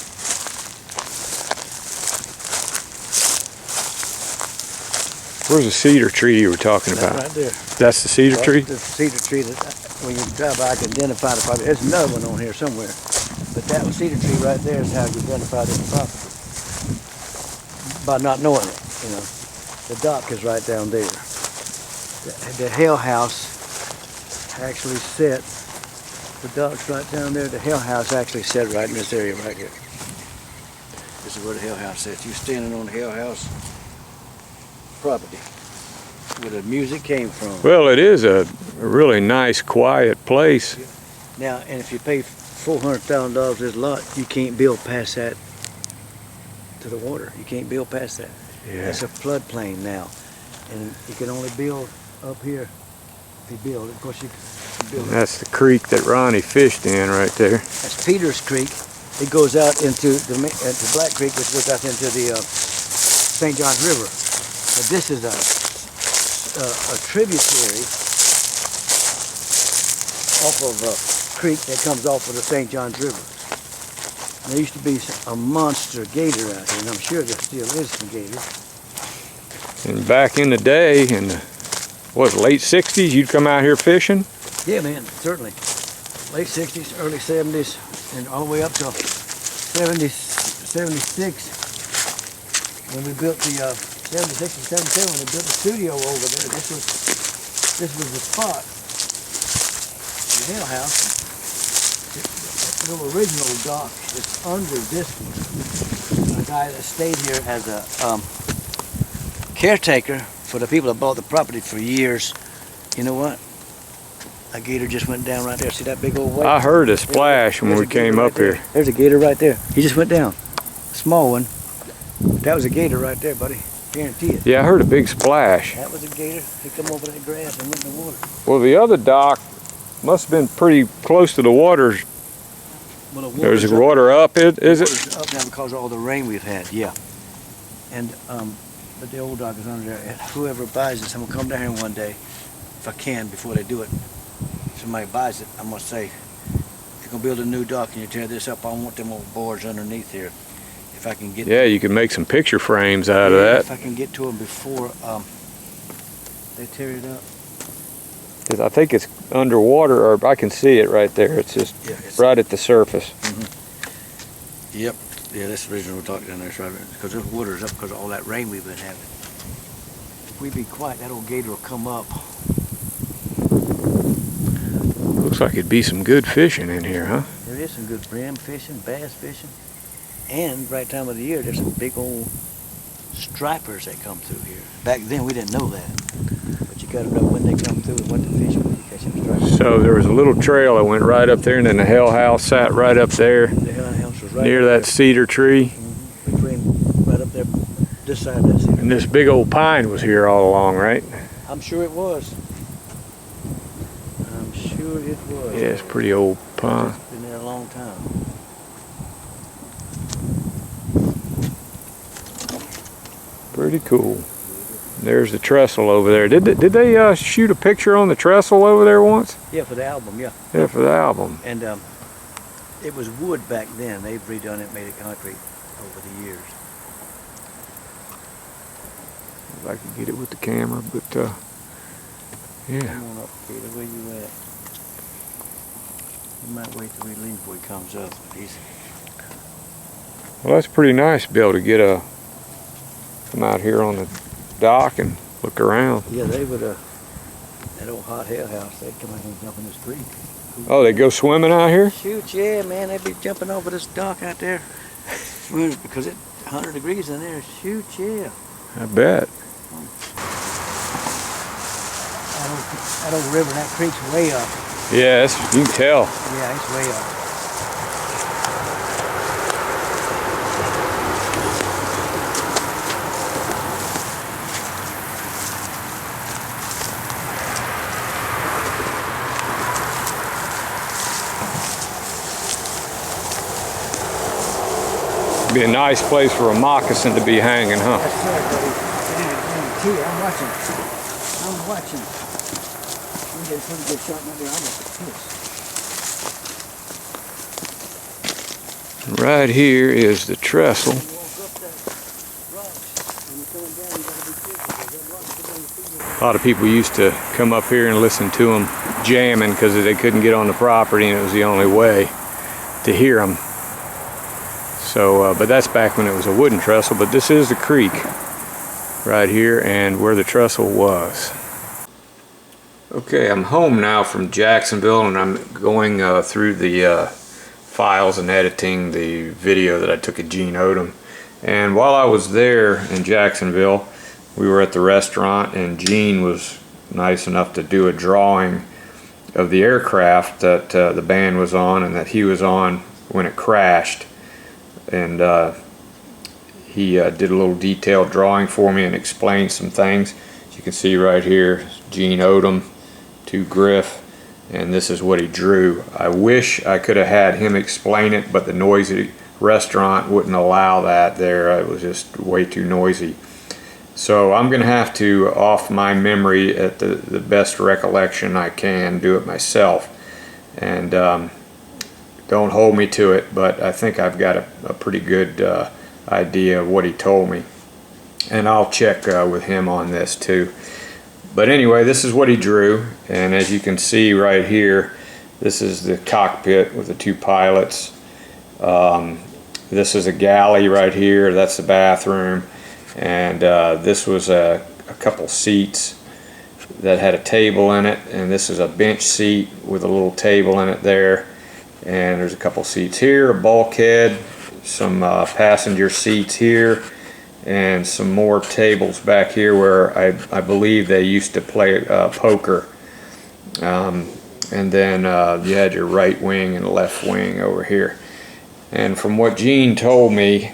Where's the cedar tree you were talking about? Right there. That's the cedar tree? The cedar tree that when you drive by, I can identify the property. There's another one on here somewhere. But that cedar tree right there is how you identify this property. By not knowing it, you know. The dock is right down there. The Hell House actually set, the dock's right down there. The Hell House actually set right in this area right here. This is where the Hell House sits. You're standing on the Hell House property where the music came from. Well, it is a really nice, quiet place. Now, and if you pay $400,000 this lot, you can't build past that to the water. You can't build past that. Yeah. It's a floodplain now, and you can only build up here. If you build, of course, you can build. That's the creek that Ronnie fished in right there. That's Peters Creek. It goes out into the Black Creek, which goes out into the St. Johns River. But this is a tributary off of a creek that comes off of the St. Johns River. And there used to be a monster gator out here, and I'm sure there still is some gator. And back in the day, in the late 60s, you'd come out here fishing? Yeah, man, certainly. Late 60s, early 70s, and all the way up to 76. When we built the 76 and 77, when we built the studio over there, this was the spot. The Hell House. The original dock is under this one. A guy that stayed here as a caretaker for the people that bought the property for years. You know what? A gator just went down right there. See that big old wave? I heard a splash when we came up here. There's a gator right there. He just went down. A small one. That was a gator right there, buddy. Guarantee it. Yeah, I heard a big splash. That was a gator. He come over that grass and went in the water. Well, the other dock must have been pretty close to the water. Well, the There's water's water up, is it? Water's up now because of all the rain we've had, yeah. And but the old dock is under there. And whoever buys this, I'm gonna come down here one day, if I can, before they do it. Somebody buys it, I'm gonna say, if you're gonna build a new dock and you tear this up, I want them old boards underneath here. If I can get. Yeah, you can make some picture frames out of that. If I can get to them before they tear it up. Because I think it's underwater, or I can see it right there. It's just right at the surface. Mm-hmm. Yep. Yeah, that's the reason we're talking down there, right? Because the water's up because of all that rain we've been having. If we be quiet, that old gator will come up. Looks like it'd be some good fishing in here, huh? There is some good brim fishing, bass fishing, and right time of the year, there's some big old stripers that come through here. Back then, we didn't know that, but you got to know when they come through and what to fish when you catch them stripers. So there was a little trail that went right up there, and then the Hell House sat right up there The Hell House was right near up that cedar tree. there. Between right up there, this side of that cedar. And this big old pine was here all along, right? I'm sure it was. I'm sure it was. Yeah, it's pretty old pine. It's been there a long time. Pretty cool. There's the trestle over there. Did they shoot a picture on the trestle over there once? Yeah, for the album, yeah. Yeah, for the album. And it was wood back then. They've redone it, made it concrete over the years. If I could get it with the camera, but yeah. Come on up, Peter. Where you at? You might wait till we leave before he comes up. Well, that's pretty nice to be able to come out here on the dock and look around. Yeah, they would, that old hot hell house, they'd come out here and jump in this creek. Oh, they go swimming out here? Shoot, yeah, man, they'd be jumping over this dock out there. Because it's 100 degrees in there. Shoot, yeah. I bet. That old river, that creek's way up. Yeah, you can tell. Yeah, it's way up. Be a nice place for a moccasin to be hanging, huh? That's right, buddy. Here, I'm watching. I'm getting a pretty good shot right there. I'm gonna piss. Right here is the trestle. A lot of people used to come up here and listen to them jamming because they couldn't get on the property, and it was the only way to hear them. So, but that's back when it was a wooden trestle. But this is the creek right here, and where the trestle was. Okay, I'm home now from Jacksonville, and I'm going through the files and editing the video that I took of Gene Odom. And while I was there in Jacksonville, we were at the restaurant, and Gene was nice enough to do a drawing of the aircraft that the band was on and that he was on when it crashed. And he did a little detailed drawing for me and explained some things. As you can see right here, Gene Odom to Griff, and this is what he drew. I wish I could have had him explain it, but the noisy restaurant wouldn't allow that there. It was just way too noisy. So I'm going to have to, off my memory, at the best recollection I can, do it myself. And don't hold me to it, but I think I've got a pretty good idea of what he told me. And I'll check with him on this too. But anyway, this is what he drew, and as you can see right here, this is the cockpit with the two pilots. This is a galley right here, that's the bathroom, and this was a couple seats that had a table in it, and this is a bench seat with a little table in it there. And there's a couple seats here, a bulkhead, some passenger seats here, and some more tables back here where I believe they used to play poker. And then you had your right wing and left wing over here. And from what Gene told me,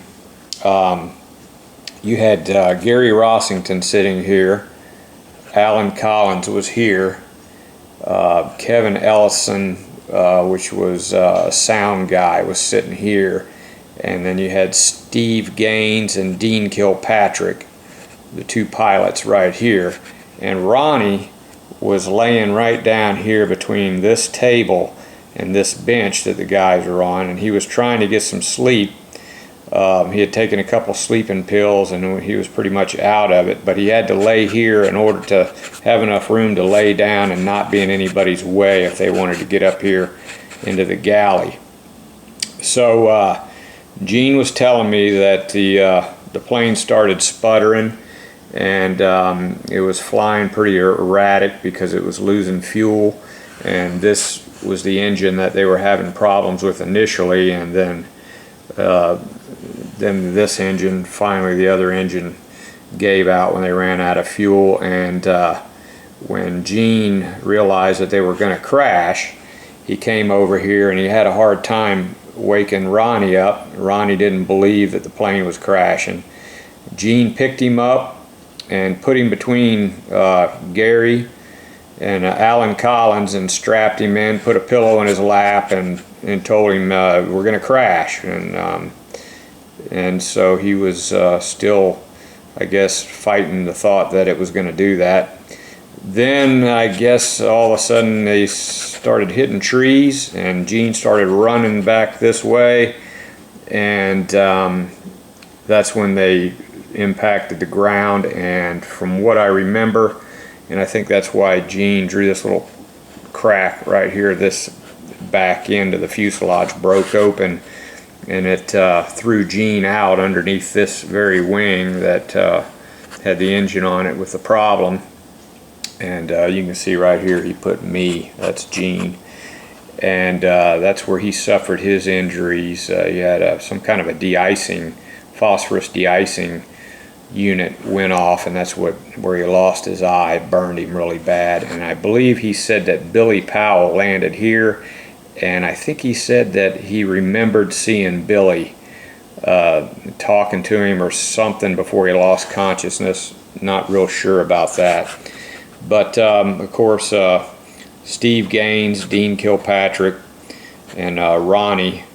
you had Gary Rossington sitting here, Alan Collins was here, Kevin Ellison, which was a sound guy, was sitting here, and then you had Steve Gaines and Dean Kilpatrick, the two pilots right here, and Ronnie was laying right down here between this table and this bench that the guys were on, and he was trying to get some sleep. He had taken a couple sleeping pills and he was pretty much out of it, but he had to lay here in order to have enough room to lay down and not be in anybody's way if they wanted to get up here into the galley. So Gene was telling me that the plane started sputtering, and it was flying pretty erratic because it was losing fuel, and this was the engine that they were having problems with initially, and then this engine, finally the other engine gave out when they ran out of fuel. And when Gene realized that they were going to crash, he came over here and he had a hard time waking Ronnie up. Ronnie didn't believe that the plane was crashing. Gene picked him up and put him between Gary and Alan Collins and strapped him in, put a pillow in his lap, and told him we're going to crash. And so he was still, I guess, fighting the thought that it was going to do that. Then I guess all of a sudden they started hitting trees, and Gene started running back this way, and that's when they impacted the ground. And from what I remember, and I think that's why Gene drew this little crack right here, this back end of the fuselage broke open, and it threw Gene out underneath this very wing that had the engine on it with the problem. And you can see right here he put me, that's Gene, and that's where he suffered his injuries. He had some kind of a de-icing, phosphorus de-icing unit went off, and that's where he lost his eye, burned him really bad. And I believe he said that Billy Powell landed here, and I think he said that he remembered seeing Billy talking to him or something before he lost consciousness. Not real sure about that. But of course, Steve Gaines, Dean Kilpatrick, and Ronnie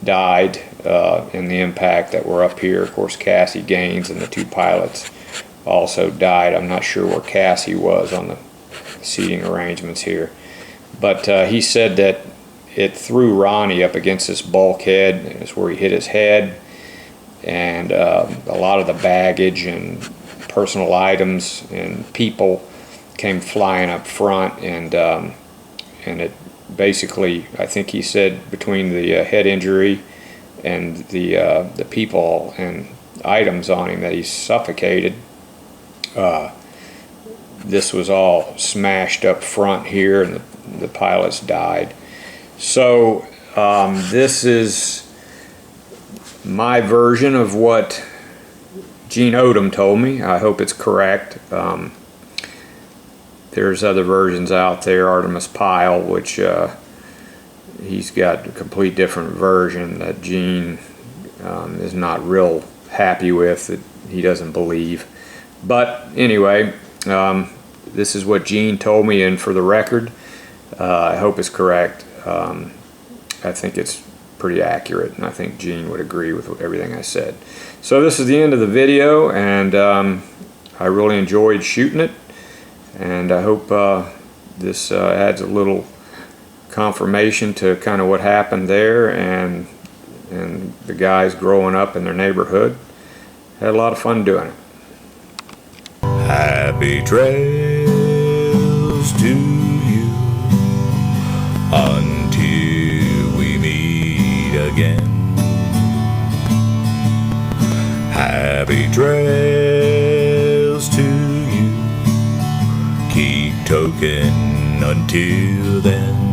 died in the impact that were up here. Of course, Cassie Gaines and the two pilots also died. I'm not sure where Cassie was on the seating arrangements here. But he said that it threw Ronnie up against this bulkhead. It's where he hit his head. And a lot of the baggage and personal items and people came flying up front. And it basically, I think he said, between the head injury and the people and items on him, that he suffocated. This was all smashed up front here, and the pilots died. So this is my version of what Gene ODOM told me. I hope it's correct. There's other versions out there, Artemis Pyle, which he's got a complete different version that Gene is not real happy with, that he doesn't believe. But anyway, this is what Gene told me, and for the record, I hope it's correct. I think it's pretty accurate, and I think Gene would agree with everything I said. So this is the end of the video, and I really enjoyed shooting it, and I hope this adds a little confirmation to kind of what happened there, and the guys growing up in their neighborhood had a lot of fun doing it. Happy trails to you until we meet again. Happy trails to you. Keep token until then.